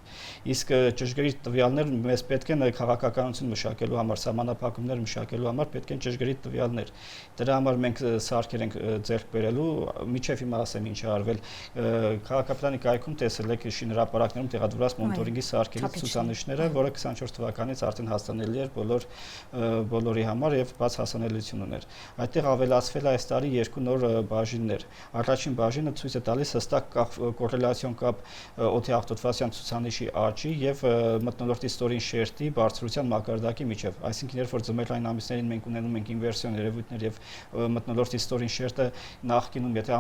Իսկ ճշգրիտ տվյալներ մեզ պետք են քաղաքականություն մշակելու համար, սահմանափակումներ մշակելու համար պետք են ճշգրիտ տվյալներ։ Դրա համար մենք սարքեր ենք ձեռք բերելու, միջև հիմա ասեմ ինչ է արվել։ Քաղաքապետարանի կայքում տեսել եք շինհրապարակներում տեղադրված մոնիտորինգի սարքերի ցուցանիշները, որը 24 թվականից արդեն հասանելի էր բոլորի համար եւ բաց հասանելիություն ուներ։ Այդտեղ ավելացվել է այս տարի երկու նոր բաժիններ։ Առաջին բաժինը ցույց է տալիս հստակ կոռելացիոն կապ օդի աղտոտվածության ցուցանիշի աճի եւ մթնոլորտի ստորին շերտի բարձրության մակարդակի միջև։ Այսինքն, երբ որ ձմեռային ամիսներին մենք ունենում ենք ինվերսիոն երևույթներ եւ մթնոլորտի ստորին շերտը նախկինում, եթե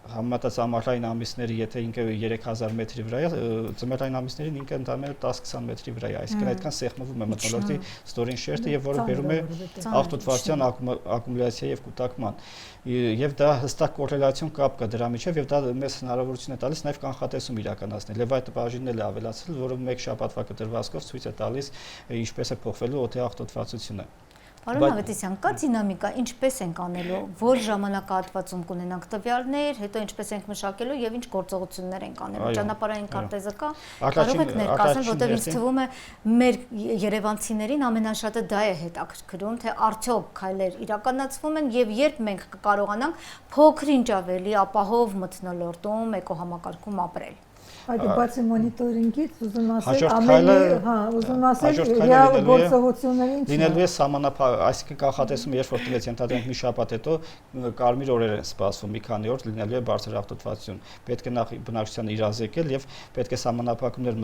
համեմատած ամառային ամիսների, եթե ինքը 3000 մետրի վրա է, ձմեռային ամիսներին ինքը ընդամենը 10-20 մետրի վրա է, այսինքն այդքան սեղմվում է մթնոլորտի ստորին շերտը եւ որը բերում է աղտոտվածության ակումուլյացիա եւ կուտակման։ Եվ դա հստակ կոռելացիոն կապ կա դրա միջև եւ դա մեզ հնարավորություն է տալիս նաեւ կանխատեսում իրականացնել։ Եվ այդ բաժինն էլ է ավելացել, որը մեկ շաբաթվա կտրվածքով ցույց է տալիս ինչպես է փոխվելու օդի աղտոտվածությունը։ Պարոն Ավետիսյան, կա դինամիկա, ինչպես ենք անելու, որ ժամանակահատվածում կունենանք տվյալներ, հետո ինչպես ենք մշակելու եւ ինչ գործողություններ ենք անելու։ Ճանապարհային քարտեզը կա, կարող եք ներկայացնել, որտեղ ինձ թվում է մեր երևանցիներին ամենաշատը դա է հետաքրքրում, թե արդյոք քայլեր իրականացվում են եւ երբ մենք կկարողանանք փոքր-ինչ ավելի ապահով մթնոլորտում, էկոհամակարգում ապրել։ Այդ բացի մոնիտորինգից ուզում ասել, ռեալ գործողություններին լինելու է սահմանափակ, այսինքն կանխատեսում, երբ որ տվեց ենթադրենք մի շաբաթ հետո կարմիր օրեր են սպասվում, մի քանի օր լինելու է բարձր աղտոտվածություն։ Պետք է նախ բնակչությանը իրազեկել եւ պետք է սահմանափակումներ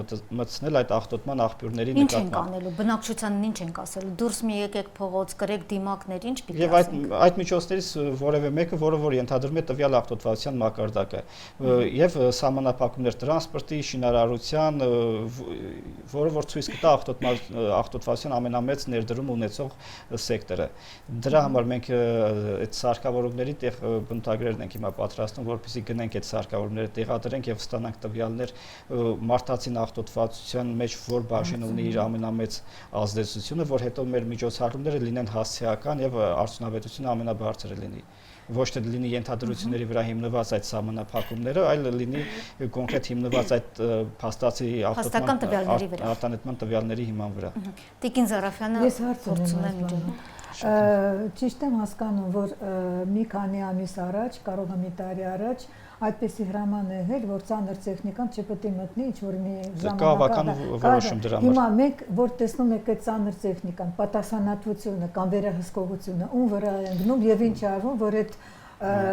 մտցնել այդ աղտոտման աղբյուրների նկատմամբ։ Ինչ ենք անելու, բնակչությանն ինչ ենք ասելու, դուրս մի եկեք փողոց, կրեք դիմակներ, ինչ պիտի ասենք։ Եվ այդ միջոցներից որևէ մեկը, որը ենթադրում է տվյալ աղտոտվածության մակարդակը եւ սահմանափակումներ տրանսպորտի, շինարարության, որը որ ցույց կտա աղտոտվածության ամենամեծ ներդրում ունեցող սեկտորը։ Դրա համար մենք այդ սարքավորումների բնութագրերն ենք հիմա պատրաստում, որպեսզի գնենք այդ սարքավորումները տեղադրենք եւ ստանանք տվյալներ մարդածին աղտոտվածության մեջ որ բաժինը ունի իր ամենամեծ ազդեցությունը, որ հետո մեր միջոցառումները լինեն հասցեական եւ արդյունավետությունը ամենաբարձրը լինի։ Ոչ թե լինի ենթադրությունների վրա հիմնված այդ սահմանափակումները, այլ լինի կոնկրետ հիմնված այդ փաստացի արտանետման տվյալների հիման վրա։ Տիկին Զարաֆյանը փորձում եմ իջնում։ Ճիշտ եմ հասկանում, որ մի քանի ամիս առաջ, կարող է մի տարի առաջ այդպեսի հրաման է եղել, որ ծանր տեխնիկան չպետք է մտնի ինչ-որ մի ժամանակ։ Հիմա մենք որ տեսնում ենք այդ ծանր տեխնիկան, պատասխանատվությունը կամ վերահսկողությունը, ում վրա է ընկնում եւ ինչ արվում, որ այդ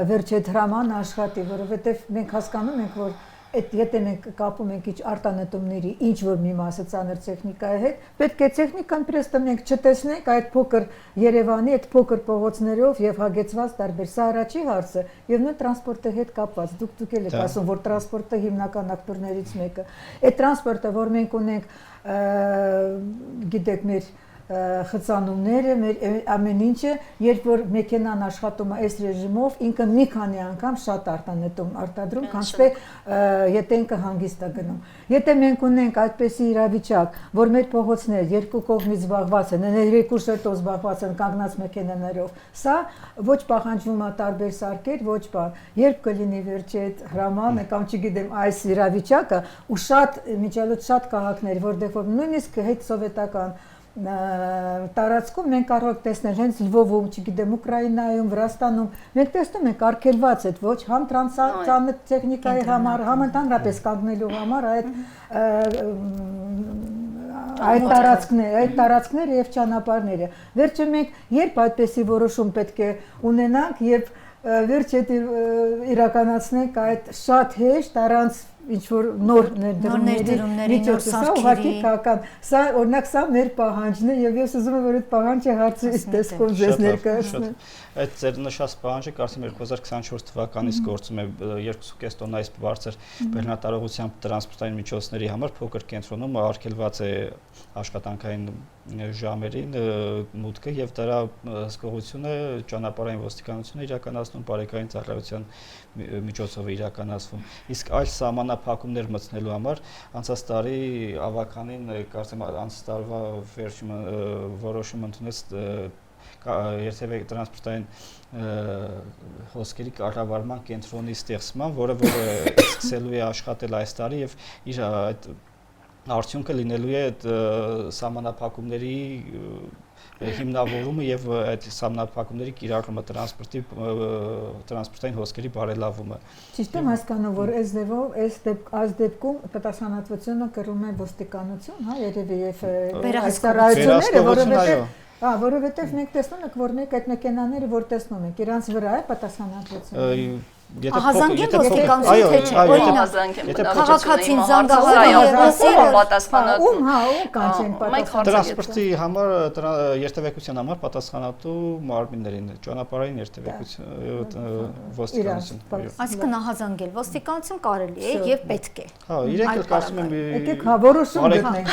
վերջ այդ հրամանը աշխատի, որովհետեւ մենք հասկանում ենք, որ եթե մենք կապում ենք ինչ արտանետումների ինչ որ մի մասը ծանր տեխնիկայի հետ, պետք է տեխնիկան պրեստը մենք չտեսնենք այդ փոքր Երևանի այդ փոքր փողոցներով եւ հագեցված տարբեր, սա առաջի հարցը եւ նույն տրանսպորտի հետ կապված։ Դուք էլ եք ասում, որ տրանսպորտը հիմնական ակտորներից մեկը։ Այդ տրանսպորտը, որ մենք ունենք, գիտեք, մեր խցանումները, մեր ամեն ինչը, երբ որ մեքենան աշխատում է այս ռեժիմով, ինքը մի քանի անգամ շատ արտանետում արտադրում, քանչվե եթե ինքը հանգիստ է գնում։ Եթե մենք ունենք այդպեսի իրավիճակ, որ մեր փողոցները երկու կողմից զբաղված են, երկու շերտով զբաղված են կանգնած մեքենաներով, սա ոչ պահանջվում է տարբեր սարքեր, ոչ բան։ Երբ կլինի վերջի այդ հրամանը կամ չգիտեմ այս իրավիճակը ու շատ միջալոց շատ քաղաքներ, որտեղ որ նույնիսկ հետ սովետական տարածքում մենք կարող ենք տեսնել հենց Լվովում, չգիտեմ, Ուկրաինայում, Վրաստանում, մենք տեսնում ենք արգելված այդ ոչ համ ծանր տեխնիկայի համար, համ ընդհանրապես կանգնելու համար այդ այդ տարածքները եւ ճանապարհները։ Վերջը մենք երբ այդպեսի որոշում պետք է ունենանք եւ վերջը իրականացնենք այդ շատ հեշտ առանց ինչ որ նոր ներդրումների միջոցով ուղղակի կական սա օրինակ սա մեր պահանջն է եւ ես ուզում եմ որ այդ պահանջը հարցի տեսքով ձեզ ներկայացնեմ այդ ձեր նշած պահանջը կարծեմ 2024 թվականից գործում է 2.5 տոննայից բարձր բեռնատարողությամբ տրանսպորտային միջոցների համար փոքր կենտրոնում արգելված է աշխատանքային ժամերին մուտքը եւ դրա հսկողությունը ճանապարհային ոստիկանությունը իրականացնում բարեկային ծառայության միջոցով իրականացվում իսկ այլ սահմանափակումներ մտցնելու համար անցած տարի ավականին կարծեմ անցած տարվա վերջին որոշում ընդունեց երթևեկի տրանսպորտային հոսքերի կառավարման կենտրոնի ստեղծման, որը սկսելու է աշխատել այս տարի եւ իր այդ արդյունքը լինելու է այդ սահմանափակումների հիմնավորումը եւ այդ սահմանափակումների կիրառումը տրանսպորտային հոսքերի բարելավումը։ Ճիշտ եմ հասկանում, որ այս դեպքում պատասխանատվությունը կրում է ոստիկանություն, հա, երևի եւ վերահսկողությունը, որովհետեւ մենք տեսնում ենք, որ մեկ այդ մեքենաները, որ տեսնում ենք, իրանց վրա է պատասխանատվությունը։ Ահազանգեն ոստիկանություն թե չէ, օրինակ քաղաքացին զանգահարի պատասխանատու կանչեն պատասխանատու տրանսպորտի համար երթևեկության համար պատասխանատու մարմիններին ճանապարհային երթևեկություն ոստիկանություն այսինքն ահազանգել ոստիկանություն կարելի է եւ պետք է հա իրենք էլ կարծում եմ եկեք հա որոշում գտնենք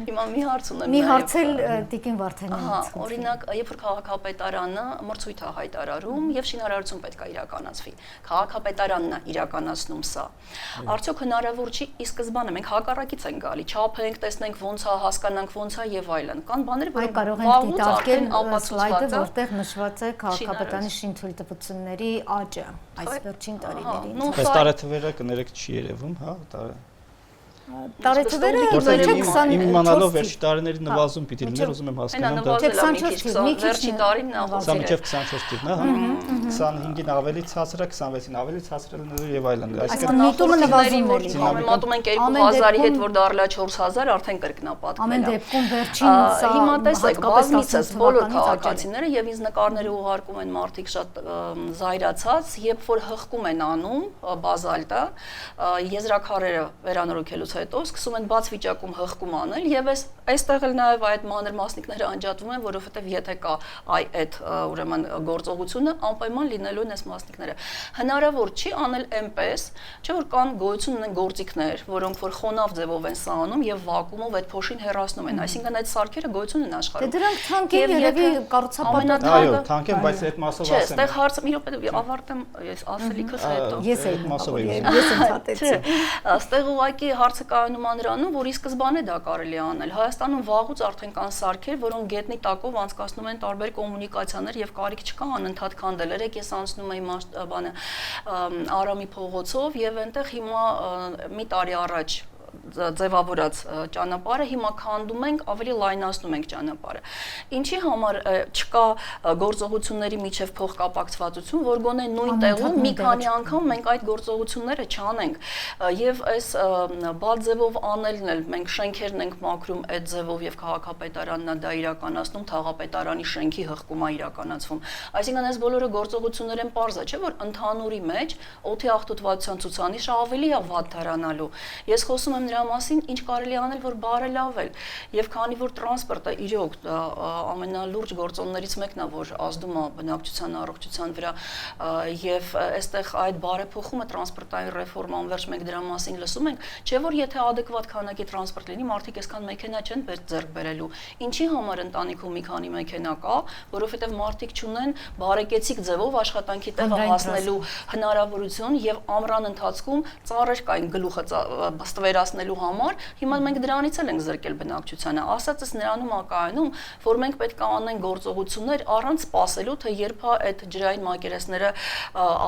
հիմա մի հարց ունեմ մի հարց էլ Տիկին Վարդանյանից օրինակ երբ որ քաղաքապետարանը մրցույթ է հայտարարում եւ շինարարություն պետք է իրականացվի քաղաքապետարանն է իրականացնում սա արդյոք հնարավոր չի ի սկզբանե մենք հակառակից ենք գալի չափենք տեսնենք ոնց է հասկանանք ոնց է եւ այլն կան բաներ որ կարող են դիտարկել սլայդը որտեղ նշված է քաղաքապետարանի շինթույլտվությունների աճը այս վերջին տարիներին այս տարեթվերը կներեք չի երևում հա տարեթվերը իմանալով վերջի տարիների նվազում պիտի լիներ ուզում եմ հասկանալ դա վերջի տարին նվազել է 24 թիվն է հա 25-ին ավելի ցածր է 26-ին ավելի ցածր է եւ այլն այսինքն միտումը նվազում է համեմատում ենք 2000-ի հետ որ դառնա 4000 արդեն կրկնապատկվել ամեն դեպքում վերջին սա հիմա տեսեք բազմիցս բոլոր քաղաքացիները եւ ինձ նկարները ուղարկում են մարդիկ շատ զայրացած երբ որ հղկում են անում բազալտը եզրաքարերը վերանորոգելուց հետո սկսում են բաց վիճակում հղկում անել եւ այստեղ էլ նաեւ այդ մանր մասնիկները անջատվում են որովհետեւ եթե կա այդ ուրեմն գործողությունը անպայման լինելու են այս մասնիկները հնարավոր չի անել այնպես չէ որ կան գոյություն ունեն գործիքներ որոնք որ խոնավ ձևով են սանում եւ վակուումով այդ փոշին հեռացնում են այսինքն այդ սարքերը գոյություն են աշխարհում դրանք թանկ են երևի կառուցապատած այո թանկ են բայց այդ մասով ասեմ չէ այստեղ հարցը մի րոպե ավարտեմ ես ասելիքս հետո ես էլ մասով ես ընդհատեցի այստեղ ուղղակի հարցը կայանում նրանում որ ի սկզբանե դա կարելի է անել Հայաստանում վաղուց արդեն կան սարքեր որոնք գետնի տակով անցկացնում են տարբեր կոմունիկացիաներ եւ կարիք չկա անընդհատ քանդել ես անցնում եմ բանը Արամի փողոցով եւ այնտեղ հիմա մի տարի առաջ ձևավորած ճանապարհը հիմա քանդում ենք ավելի լայնացնում ենք ճանապարհը ինչի համար չկա գործողությունների միջև փոխկապակցվածություն որ գոնե նույն տեղում մի քանի անգամ մենք այդ գործողությունները չանենք եւ այս բաց ձևով անելն էլ մենք շենքերն ենք մաքրում այդ ձևով եւ քաղաքապետարանն է դա իրականացնում թաղապետարանի շենքի հղկումա իրականացվում այսինքն այս բոլորը գործողություններ են parza չէ որ ընդհանուրի մեջ օդի աղտոտվածության ցուցանիշը ավելի է վատ դառնալու ես խոսում եմ նրա մասին ինչ կարելի անել որ բարելավել եւ քանի որ տրանսպորտը իրոք ամենալուրջ գործոններից մեկն է որ ազդում է բնակչության առողջության վրա եւ այստեղ այդ բարեփոխումը տրանսպորտային ռեֆորման վերջ մենք դրա մասին լսում ենք չէ որ եթե adekvat քանակի տրանսպորտ լինի մարդիկ այսքան մեքենա չեն ձեռք բերելու ինչի համար ընտանիքում մի քանի մեքենա կա որովհետեւ մարդիկ չունեն բարեկեցիկ ձևով աշխատանքի տեղը հասնելու հնարավորություն եւ ամռան ընթացքում ծառեր կային գլուխը ստվերացնելու համար հիմա մենք դրանից էլ ենք զրկել բնակչությանը ասածս նրանում ակայանում որ մենք պետք է անենք գործողություններ առանց սպասելու թե երբ է այդ ջրային մակերեսները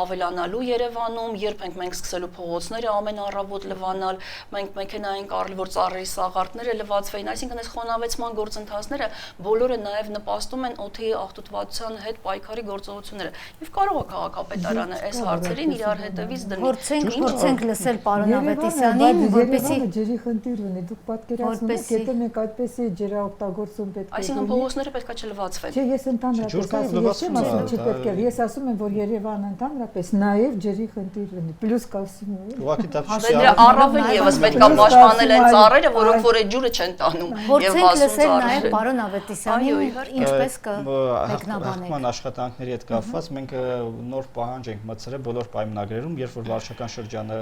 ավելանալու Երևանում երբ ենք մենք սկսելու փողոցները ամեն առավոտ լվանալ մենք մեքենա ենք առել որ ծառերի սաղարթները լվացվեին այսինքն այս խոնավեցման գործընթացները բոլորը նաև նպաստում են օդի աղտոտվածության հետ պայքարի գործողությունները եւ կարող է քաղաքապետարանը այս հարցերին իրար հետևից դնել փորձենք լսել պարոն Ավետիսյանին որպեսզի Երևանը ջրի խնդիր ունի, դուք պատկերացնում եք, եթե մենք այդպեսի ջրօգտագործում պետք է Այսինքն փողոցները պետք է չլվացվեն։ Չէ, ես ընդհանրապես ասում եմ, չի պետք է։ Ես ասում եմ, որ Երևանը ընդհանրապես նաև ջրի խնդիր ունի, պլյուս կասինո։ Ուղղակի դա Դրա առավել եւս պետք է պաշտպանել այն ծառերը, որոնք որ այդ ջուրը չեն տանում եւ լսել նաեւ պարոն Ավետիսյանին ինչպես կմեկնաբանեք։ Հաղթման աշխատանքների հետ կապված մենք նոր պահանջ ենք մտցրել բոլոր պայմանագրերում, երբ որ վարչական շրջանը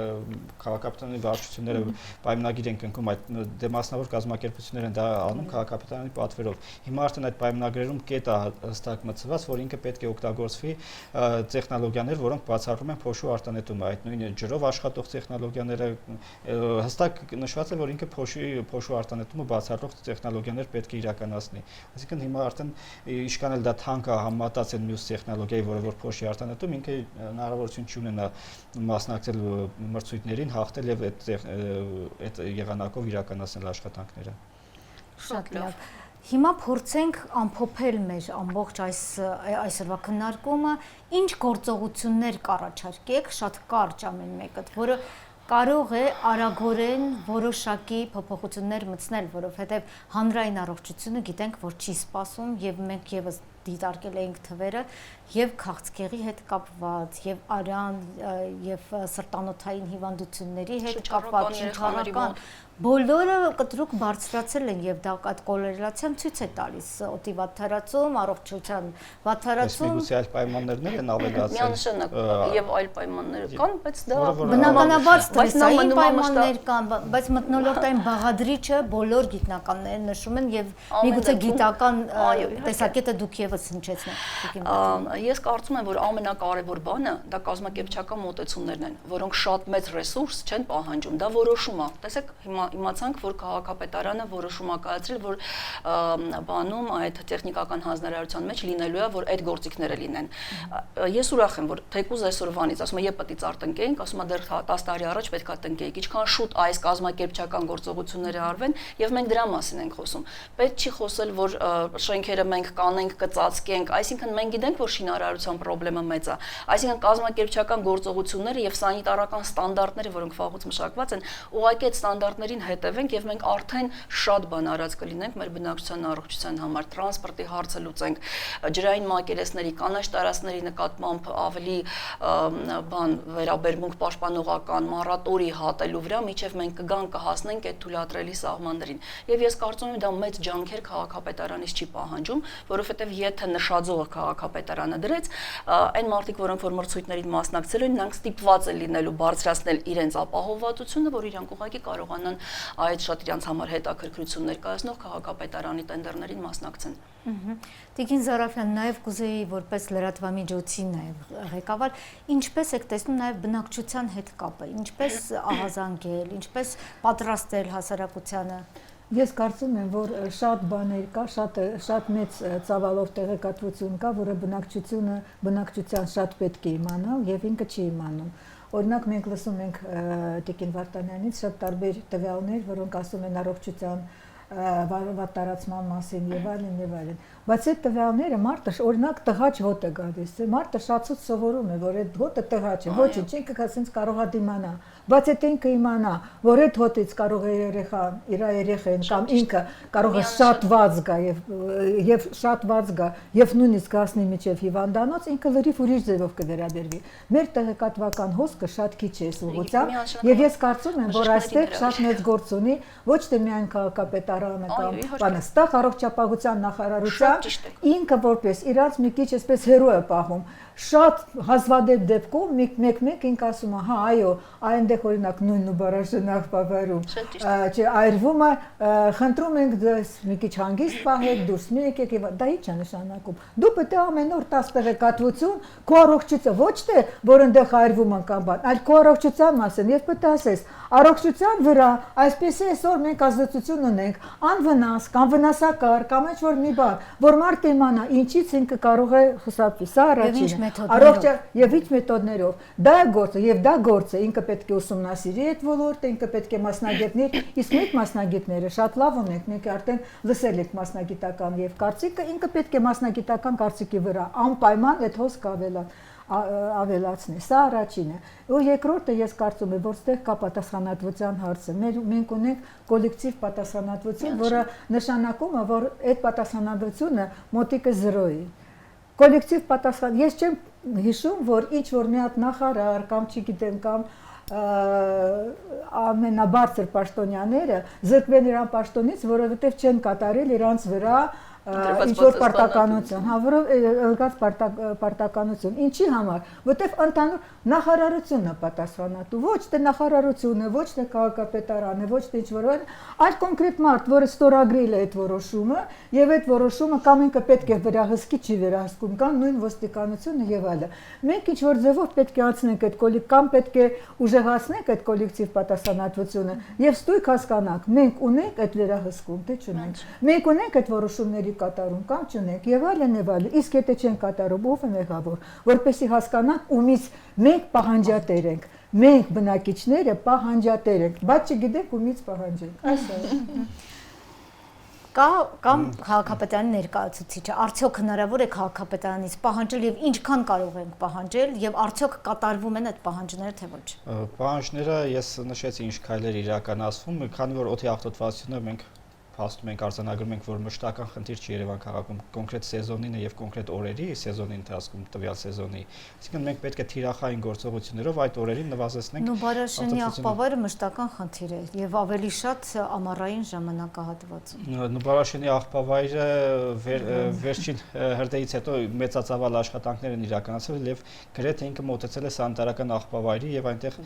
քաղաքապետարանի վարչությունները պայմանագիր են կնքում այդ դեմասնավոր կազմակերպություններ են դա անում քաղաքապետարանի պատվերով։ Հիմա արդեն այդ պայմանագրերում կետ է հստակ մտցված, որ ինքը պետք է օգտագործվի տեխնոլոգիաներ, որոնք բացառում են փոշու արտանետումը, այդ նույն ջրով աշխատող տեխնոլոգիաները հստակ նշված է, որ ինքը փոշու արտանետումը բացառող տեխնոլոգիաներ պետք է իրականացնի։ Այսինքն հիմա արդեն ինչքան էլ դա թանկ է համատած են մյուս տեխնոլոգիայի, որը որ փոշի արտանետում, ինքը հնարավորություն չունենա մասնակցել մրցույթներին, հաղթել եւ այդ եղանակով իրականացնել աշխատանքները։ Շատ լավ։ Հիմա փորձենք ամփոփել մեր ամբողջ այսօրվա քննարկումը, ինչ գործողություններ կառաջարկեք, շատ կարճ ամեն մեկը, որը կարող է արագորեն որոշակի փոփոխություններ մտցնել, որովհետև հանրային առողջությունը գիտենք, որ չի սպասում եւ մենք եւս դիտարկել էինք թվերը եւ քաղցկեղի հետ կապված եւ արյան եւ սրտանոթային հիվանդությունների հետ կապված շնչառական բոլորը կտրուկ բարձրացել են եւ դա այդ կորելացիան ցույց է տալիս օդի վատթարացում, առողջության վատթարացում։ Միգուցե այլ պայմաններներ են ավելացել։ Միանշանակ եւ այլ պայմաններ կան, բայց դա բնականաբար ստրեսային պայմաններ կան, բայց մթնոլորտային բաղադրիչը բոլոր գիտնականները նշում են եւ միգուցե գիտական տեսակետը դուք եւս հնչեցնեք։ Ես կարծում եմ, որ ամենակարևոր բանը դա կազմակերպչական մոտեցումներն են, որոնք շատ մեծ ռեսուրս չեն պահանջում, դա որոշում է։ Տեսեք, հիմա իմացանք, որ քաղաքապետարանը որոշում է կայացրել, որ բանում այդ տեխնիկական հանձնարարության մեջ լինելու է, որ այդ գործիքները լինեն։ Ես ուրախ եմ, որ թեկուզ այսօրվանից, ասում եմ, երբ պետք է ծառտնկեինք, ասում եմ, դեռ 10 տարի առաջ պետք է տնկեինք, ինչքան շուտ այս կազմակերպչական գործողությունները արվեն, եւ մենք դրա մասին ենք խոսում։ Պետք չի խոսել, որ շենքերը մենք կանենք, կծածկենք, այսինքն մենք գիտենք, որ շինարարության խնդրեմը մեծ է։ Այսինքն կազմակերպչական գործողությունները եւ սանիտարական ստանդարտները, որոնք վաղուց մշակված են, ուղղակի այդ ստանդարտներին հետևենք եւ մենք արդեն շատ բան արած կլինենք մեր բնակչության առողջության համար, տրանսպորտի հարցը լուծենք, ջրային մակերեսների, կանաչ տարածքների նկատմամբ ավելի բան վերաբերմունք պաշտպանողական մորատորի հատելու վրա, միջև մենք կգանք կհասնենք այդ թույլատրելի սահմաններին։ Եվ ես կարծում եմ դա մեծ ջանքեր քաղաքապետարանից չի պահանջում, որովհետեւ եթե նշաձողը քաղաքապետարանը դրեց, այն մարդիկ, որոնք որ մրցույթներին մասնակցել են, նրանք ստիպված են լինելու բարձրացնել իրենց ապահովվածությունը, որ իրանք ուղղակի կարողանան այդ շատ իրանց համար հետաքրքրություն ներկայացնող քաղաքապետարանի տենդերներին մասնակցեն։ Տիկին Զարաֆյան, նաև կուզեի որպես լրատվամիջոցի նաև ղեկավար, ինչպես եք տեսնում նաև բնակչության հետ կապը, ինչպես ահազանգել, ինչպես պատրաստել հասարակությանը։ Ես կարծում եմ, որ շատ բաներ կա, շատ մեծ ծավալով տեղեկատվություն կա, որը բնակչության շատ պետք է իմանալ եւ ինքը չի իմանում։ Օրինակ մենք լսում ենք Տիկին Վարդանյանից շատ տարբեր տվյալներ, որոնք ասում են առողջության վատթարացման մասին եւ այլն, բայց այդ տվյալները մարդը օրինակ տղաչ հոտ է գալիս, մարդը շացուց սովորում է, որ այդ հոտը տղաչ է, ոչինչ, ինքը ասենց կարող է դիմանա, բայց այդ ինքը իմանա, որ այդ հոտից կարող է երեխան, իր երեխան կամ ինքը կարող է շատված գա եւ շատված գա եւ նույնիսկ հասնի միջև հիվանդանոց, ինքը լրիվ ուրիշ ձևով կվերաբերվի։ Մեր տեղեկատվական հոսքը շատ քիչ է ուղղությամբ եւ ես կարծում եմ, որ այստեղ շատ մեծ գործ ունի ոչ թե միայն քաղաքապետարանը կամ բանաստեղ առողջապահության նախարարության, ինքը որպես իրանց մի քիչ այսպես հերո է պահում։ Շատ հազվադեպ դեպքում մեկ ինք ասում է, հա, այո, այնտեղ օրինակ նույն ու բարաշնախ բավարում, չէ, այրվում է, խնդրում ենք դες մի քիչ հանգիստ պահեք, դուրս մի եկեք եւ դա ի՞նչ է նշանակում։ Դու պետք է ամեն օր տաս տեղեկատվություն քո առողջության, ոչ թե որ այնտեղ այրվում են կամ բան, այլ քո առողջության մասին, եւ պետք է ասես, առողջության վրա այսպեսի այսօր մենք ազդեցություն ունենք, անվնաս կամ վնասակար կամ ինչ որ մի բան, որ մարդը իմանա ինչից ինքը կարող է խուսափվի, սա առաջինը։ Եվ ինչ մեթոդներով։ Դա է գործը եւ դա գործը, ինքը պետք է ուսումնասիրի այդ ոլորտը, ինքը պետք է մասնագետներ, իսկ մենք մասնագետները շատ լավ ունենք, մենք արդեն լսել ենք մասնագիտական եւ կարծիքը, ինքը պետք է մասնագիտական կարծիքի վրա անպայման այդ հոսքը ավելան։ ավելացնի։ Սա առաջինը։ Ու երկրորդը ես կարծում եմ, որ ստեղ կա պատասխանատվության հարցը։ Մենք ունենք կոլեկտիվ պատասխանատվություն, որը նշանակում է, որ այդ պատասխանատվությունը մոտիկը 0-ի։ Կոլեկտիվ պատասխան, ես չեմ հիշում, որ ինչ որ մի հատ նախարար կամ չգիտեմ կամ ամենաբարձր պաշտոնյաները զրկվեն իրան պաշտոնից, որովհետև չեն կատարել իրանց վրա ինչ որ պարտականություն, որով պարտականություն։ Ինչի համար, որտեվ ընդհանուր նախարարությունն է պատասխանատու, ոչ թե նախարարությունը, ոչ թե քաղաքապետարանը, ոչ թե ինչ-որ այլ կոնկրետ մարդ, որը ստորագրել է այդ որոշումը, եւ այդ որոշումը կամ ինքը պետք է վերահսկի, չի վերահսկում, կամ նույն ոստիկանությունը եւ այլը։ Մենք ինչ-որ ձևով պետք է անցնենք այդ կամ պետք է ուժեղացնենք այդ կոլեկտիվ պատասխանատվությունը եւ ստույգ հասկանանք, մենք ունենք այդ վերահսկում, թե չունենք։ Մենք ունենք այդ որոշումների կատարում կամ չունենք եւ այլն եւ այլն։ Իսկ եթե չեն կատարում, ով է մեղավոր, որպեսզի հասկանանք ումից մենք պահանջատեր ենք։ Մենք բնակիչները պահանջատեր ենք, բայց չգիտենք ումից պահանջենք։ Այսա է։ Կամ քաղաքապետարանի ներկայացուցիչը, արդյոք հնարավոր է քաղաքապետարանից պահանջել եւ ինչքան կարող ենք պահանջել եւ արդյոք կատարվում են այդ պահանջները թե ոչ։ Պահանջները ես նշեցի ինչ քայլեր իրականացվում, քանի որ օդի աղտոտվածությունը մենք փաստում ենք արձանագրում ենք, որ մշտական խնդիր չի Երևան քաղաքում կոնկրետ սեզոնին եւ կոնկրետ օրերի սեզոնի ընթացքում տվյալ սեզոնի։ Այսինքն մենք պետք է թիրախային գործողություններով այդ օրերին նվազեցնենք։ Նուբարաշենի աղբավայրը մշտական խնդիր է եւ ավելի շատ ամառային ժամանակահատվածում։ Նուբարաշենի աղբավայրը վերջին հրդեհից հետո մեծածավալ աշխատանքներ են իրականացվել եւ գրեթե ինքը մոտեցել է սանիտարական աղբավայրի եւ այնտեղ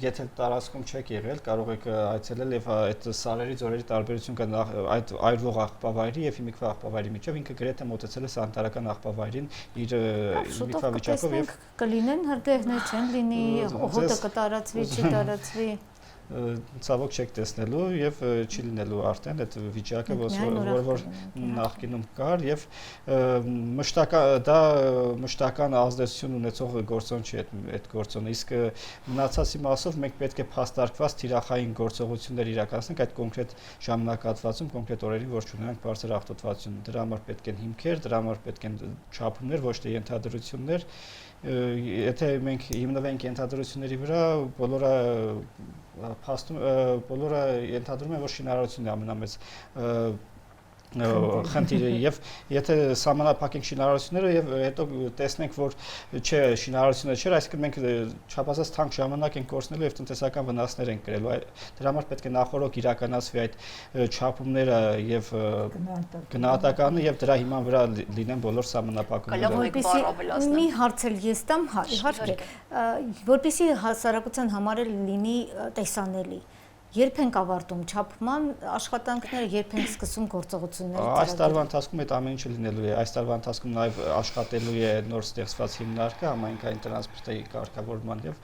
եթե տարածքում չեք եղել, կարող եք այցելել եւ այդ սարերի ձորերի տարբերություն կա այդ այրվող աղբավայրի եւ հիմիկվա աղբավայրի միջև, ինքը գրեթե մոտեցել է սանիտարական աղբավայրին իր հիմիկվա վիճակով եւ կլինեն հրդեհներ, չեն լինի, օդը կտարածվի, չի տարածվի։ Ցավոք չեք տեսնելու եւ չի լինելու արդեն այդ վիճակը, որ նախկինում կար եւ մշտական ազդեցություն ունեցող գործոն չի այդ գործոնը, իսկ մնացածի մասով մենք պետք է փաստարկված թիրախային գործողություններ իրականացնենք այդ կոնկրետ ժամանակահատվածում, կոնկրետ օրերին, որ չունենանք բարձր աղտոտվածություն։ Դրա համար պետք են հիմքեր, դրա համար պետք են չափումներ, ոչ թե ենթադրություններ։ Եթե մենք հիմնվենք ենթադրությունների վրա, բոլորը ենթադրում են, որ շինարարությունն է ամենամեծ խնդիրը եւ եթե սահմանափակենք շինարարությունները եւ հետո տեսնենք, որ չէ, շինարարությունը չէ, այսինքն մենք չափազանց թանկ ժամանակ ենք կորցնելու եւ տնտեսական վնասներ ենք կրելու։ Դրա համար պետք է նախորդ իրականացվի այդ չափումները եւ գնահատականը եւ դրա հիման վրա լինեն բոլոր սահմանափակումները։ Մի հարց էլ ես տամ, իհարկե, որպեսզի հասարակության համար լինի տեսանելի։ Երբ ենք ավարտում չափման աշխատանքները, երբ ենք սկսում գործողությունները։ Այս տարվա ընթացքում այդ ամեն ինչը լինելու է։ Այս տարվա ընթացքում նաև աշխատելու է նոր ստեղծված հիմնարկը համայնքային տրանսպորտի կարգավորման եւ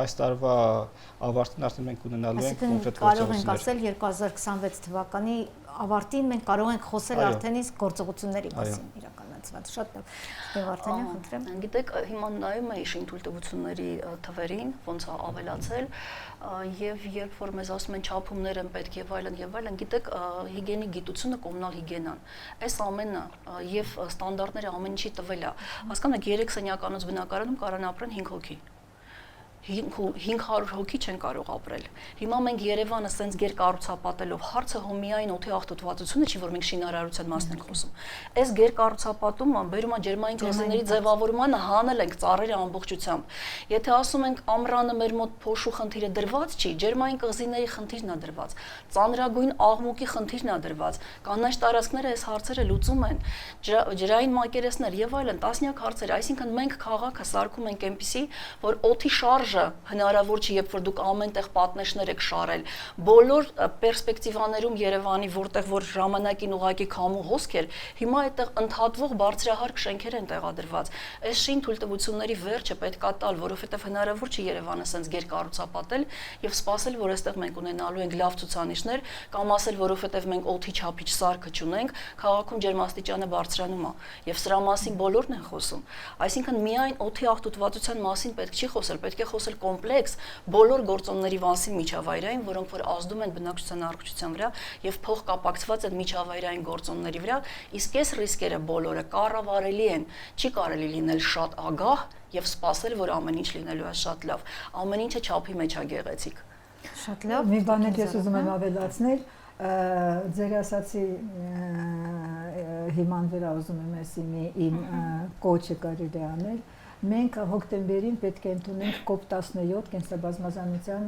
այս տարվա ավարտին արդեն մենք ունենալու ենք կոնկրետ գործողություններ։ Կարող ենք ասել 2026 թվականի ավարտին մենք կարող ենք խոսել արդեն իսկ գործողությունների մասին իրականացված։ Շատ Վարդանյան, խնդրեմ։ Գիտեք, հիմա նայում էի շինթույլտվությունների թվերին, ոնց է ավելացել, եւ երբ որ մեզ ասում են չափումներ են պետք եւ այլն, գիտեք, հիգիենիկ գիտությունը, կոմունալ հիգիենան, այս ամենը եւ ստանդարտները ամեն ինչի տվել է։ Հասկանում եք, 3 սենյականոց բնակարանում կարան ապրեն 5 հոգի։ 500 հոգի չեն կարող ապրել։ Հիմա մենք Երևանը սենց գերկառուցապատելով, հարցը հոմիային օդի աղտոտվածությունը չի, որ մենք շինարարության մասն ենք խոսում։ Այս գերկառուցապատումը բերում է ջերմային կղզիների ձևավորմանը, հանել ենք ծառերը ամբողջությամբ։ Եթե ասում ենք ամռանը մեր մոտ փոշու խնդիրը դրված չի, ջերմային կղզիների խնդիրն է դրված, ծանրագույն աղմուկի խնդիրն է դրված, կանաչ տարածքները այս հարցերը լուծում են, ջրային մակերեսներ եւ այլն, տասնյակ հարցեր, այսինքն մենք քաղաքը սարքում ենք այնպիսի, որ օդի շարժը հնարավոր չի, երբ որ դուք ամենտեղ պատնեշներ եք շարել, բոլոր պերսպեկտիվաներում Երևանի, որտեղ որ ժամանակին ուղակի քամու հոսք էր, հիմա այդտեղ ընդհատվող բարձրահարկ շենքեր են տեղադրված։ Այս շինթույլտվությունների վերջը պետք է տալ, որովհետև հնարավոր չի Երևանը սենց գերկառուցապատել եւ սպասել, որ այստեղ մենք ունենալու ենք լավ ցուցանիշներ, կամ ասել, որովհետև մենք օդի չափիչ սարքը չունենք, քաղաքում ջերմաստիճանը բարձրանում է եւ սրա մասին բոլորն են խոսում։ Այսինքն միայն օդի աղտոտվածության մասին պետք չի խոսել, պետք է խոսել կոմպլեքս բոլոր գործոնների մասին միջավայրային, որոնք որ ազդում են բնակչության առողջության վրա եւ փոխկապակցված են միջավայրային գործոնների վրա, իսկ այս ռիսկերը բոլորը կառավարելի են, չի կարելի լինել շատ ագահ եւ սպասել, որ ամեն ինչ լինելու է շատ լավ։ Ամեն ինչը չափի մեջ է գեղեցիկ։ Շատ լավ։ Մի բան ես ուզում եմ ավելացնել, ձեր ասացի հիման վրա ուզում եմ ասի իմ կոչը կարելի անել։ Մենք հոկտեմբերին պետք է ընդունենք COP17 կենսաբազմազանության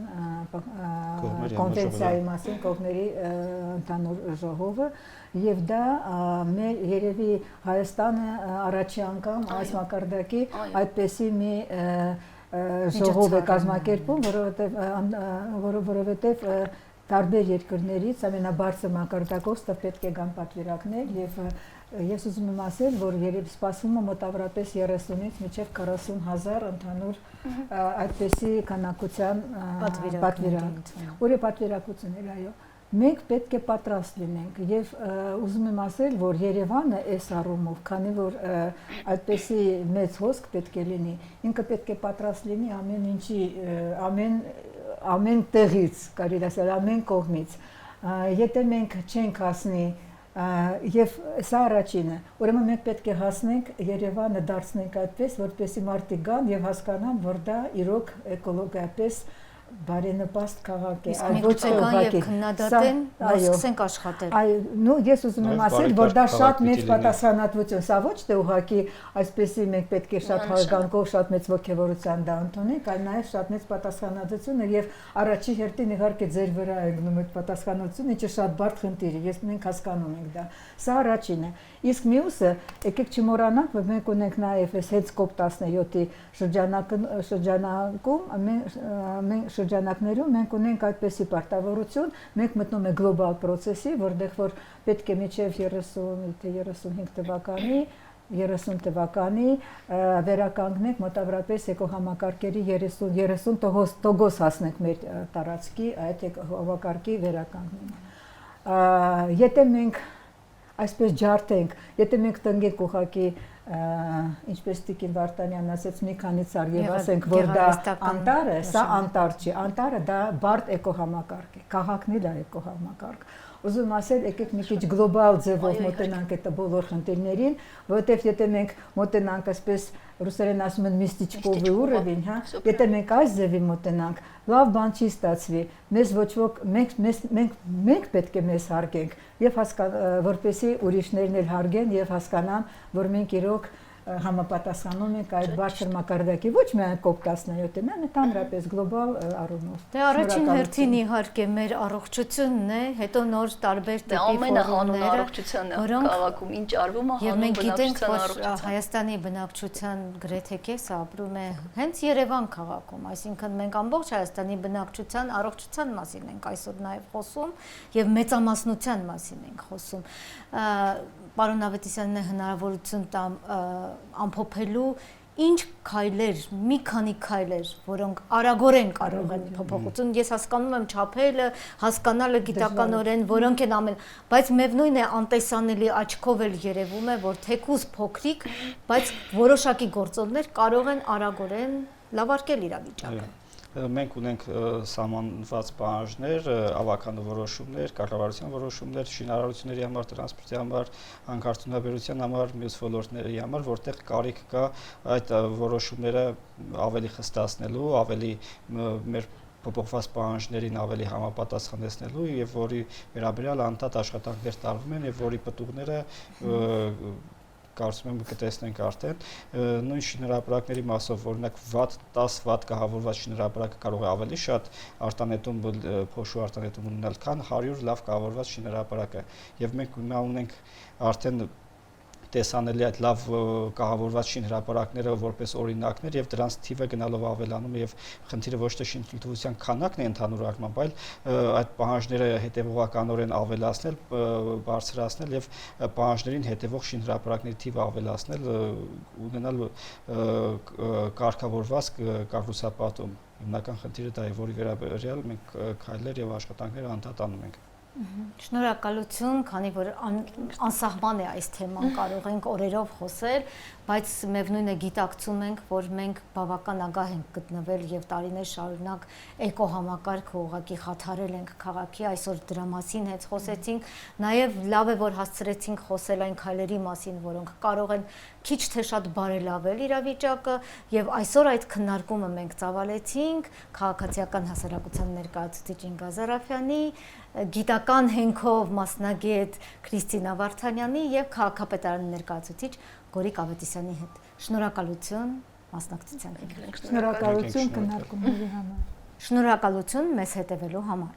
կոնվենցիայի մասին կողմերի ընդհանուր ժողովը եւ դա մեր երևի Հայաստանը առաջի անգամ այս մակարդակի այդպեսի մի ժողով է կազմակերպում, որովհետեւ տարբեր երկրներից ամենաբարձր մակարդակով ստա պետք է գան պատվիրակներ եւ ես ուզում եմ ասել, որ երբ սպասվում է մոտավորապես 30-ից մինչև 40,000 ընդհանուր այդպեսի քանակության պատվիրակ։ Որը պատվիրակություններ, այո, մենք պետք է պատրաստ լինենք եւ ուզում եմ ասել, որ Երևանը այս առումով, քանի որ այդպեսի մեծ հոսք պետք է լինի, ինքը պետք է պատրաստ լինի ամեն ինչի, ամեն տեղից, կարելի ասել, ամեն կողմից։ Եթե մենք չենք հասնի եւ սա առաջինը, ուրեմն մենք պետք է հասնենք Երևանը դարձնենք այդպես, որպեսզի մարդիկ գան եւ հասկանան, որ դա իրոք էկոլոգիապես բարենպաստ քաղաք է, այլ ոչ թե եւ քննադատեն, որ սկսենք աշխատել։ Այո, նո ես ուզում եմ ասել, որ դա շատ մեծ պատասխանատվություն, սա ոչ թե ուղղակի այսպեսի մենք պետք է շատ հարգանքով, շատ մեծ ողջավորության դա ընդունենք, այլ նաեւ շատ մեծ պատասխանատվություն է եւ առաջի հերթին իհարկե ձեր վրա է գնում այդ պատասխանատվությունը, ինչը շատ բարդ խնդիր է, մենք հասկանում ենք դա։ Սա առաջինը։ Իսկ մյուսը, եկեք չմոռանանք, որ մենք ունենք նաեւ այս հենց COP17-ի շրջանակում շրջանակներում մենք ունենք այդպեսի պարտավորություն, մենք մտնում ենք գլոբալ process-ի, որտեղ որ պետք է մինչև 35 թվականի վերականգնենք մոտավորապես էկոհամակարգերի 30% հասնենք մեր տարածքի այդ էկոհամակարգի վերականգնումը։ Եթե մենք այսպես ջարդենք, եթե մենք տնկենք ուղղակի ինչպես Տիկին Վարդանյանն ասաց մի քանի ցար եւ ասենք որ դա անտառ է, սա անտառ չի, անտառը դա բարդ էկոհամակարգ է, քաղաքն էլ է էկոհամակարգ։ Ուզում ասել, եկեք մի քիչ գլոբալ ձևով մոտենանք այդ բոլոր խնդիրներին, որովհետեւ եթե մենք մոտենանք այսպես ռուսերեն ասում են միստիչկովի ուռովին, հա, եթե մենք այս ձևի մոտենանք, լավ բան չի ստացվի։ Մեզ ոչ ոք մենք պետք է մեզ հարգենք եւ որպեսզի ուրիշներն էլ հարգեն եւ հասկանան, որ մենք իրոք համապատասխանում ենք այդ բարձր մակարդակի ոչ միայն COP17-ը, այլ ընդհանրապես գլոբալ առումով։ Դե առաջին հերթին իհարկե մեր առողջությունն է, հետո նոր տարբեր տիպի ֆորումները, քաղաքում ինչ արվում է, եւ մենք գիտենք, որ Հայաստանի բնակչության գրեթե կեսը ապրում է հենց Երևան քաղաքում, այսինքն մենք ամբողջ Հայաստանի բնակչության առողջության մասին ենք այսօր նաեւ խոսում եւ մեծամասնության մասին ենք խոսում։ Պարոն Ավետիսյանն է հնարավորություն տամ ամփոփելու ինչ քայլեր, մի քանի քայլեր, որոնք արագորեն կարող են փոփոխություն, ես հասկանում եմ չափելը, հասկանալը գիտականորեն, որոնք են ամեն, բայց միևնույն է անտեսանելի աչքով էլ երևում է, որ թեկուզ փոքրիկ, բայց որոշակի գործոններ կարող են արագորեն լավարկել իրավիճակը։ Մենք ունենք սահմանված պահանջներ, ավականու որոշումներ, կառավարության որոշումներ, շինարարությունների համար, տրանսպորտի համար, հանքարդյունաբերության համար, մյուս ոլորտների համար, որտեղ կարիք կա այդ որոշումները ավելի խստացնելու, ավելի մեր փոփոխված պահանջներին ավելի համապատասխանեցնելու եւ որի վերաբերյալ անդադ աշխատանքներ տարվում են եւ որի պտուղները կարծում եմ կտեսնենք արդեն նույն շինարարապարակների մասով օրինակ 10 վատ կահավորված շինարարապարակը կարող է ավելի շատ արտանետում փոշու արտանետում ունենալ քան 100 լավ կահավորված շինարարապարակը եւ մենք հիմա ունենք արդեն տեսանելի այդ լավ կահավորված շինհրապարակները որպես օրինակներ եւ դրանց թիվը գնալով ավելանում եւ խնդիրը ոչ թե շինթույլտվության քանակն է ընդհանուր առմամբ, այլ այդ պահանջները հետեւողականորեն ավելացնել, բարձրացնել եւ պահանջներին հետեւող շինհրապարակների թիվը ավելացնել, ունենալ կարգավորված կառուցապատում։ Հիմնական խնդիրը դա է, որի վերաբերյալ մենք քայլեր եւ աշխատանքներ անդադար անում ենք։ Շնորհակալություն, քանի որ անսահման է այս թեման, կարող ենք օրերով խոսել, բայց միևնույն է գիտակցում ենք, որ մենք բավական ագահ ենք գտնվել եւ տարիներ շարունակ էկոհամակարգը ուղղակի խաթարել ենք քաղաքի, այսօր դրա մասին հենց խոսեցինք, նաեւ լավ է որ հասցրեցինք խոսել այն քայլերի մասին, որոնք կարող են քիչ թե շատ բարելավել իրավիճակը եւ այսօր այդ քննարկումը մենք ծավալեցինք քաղաքացիական հասարակության ներկայացուցիչ Ինգա Զարաֆյանի, գիտական հենքով մասնագետ Քրիստինա Վարդանյանի եւ քաղաքապետարանի ներկայացուցիչ Գորիկ Ավետիսյանի հետ։ Շնորհակալություն մասնակցության համար։ Շնորհակալություն քննարկումների համար։ Շնորհակալություն մեզ հետևելու համար։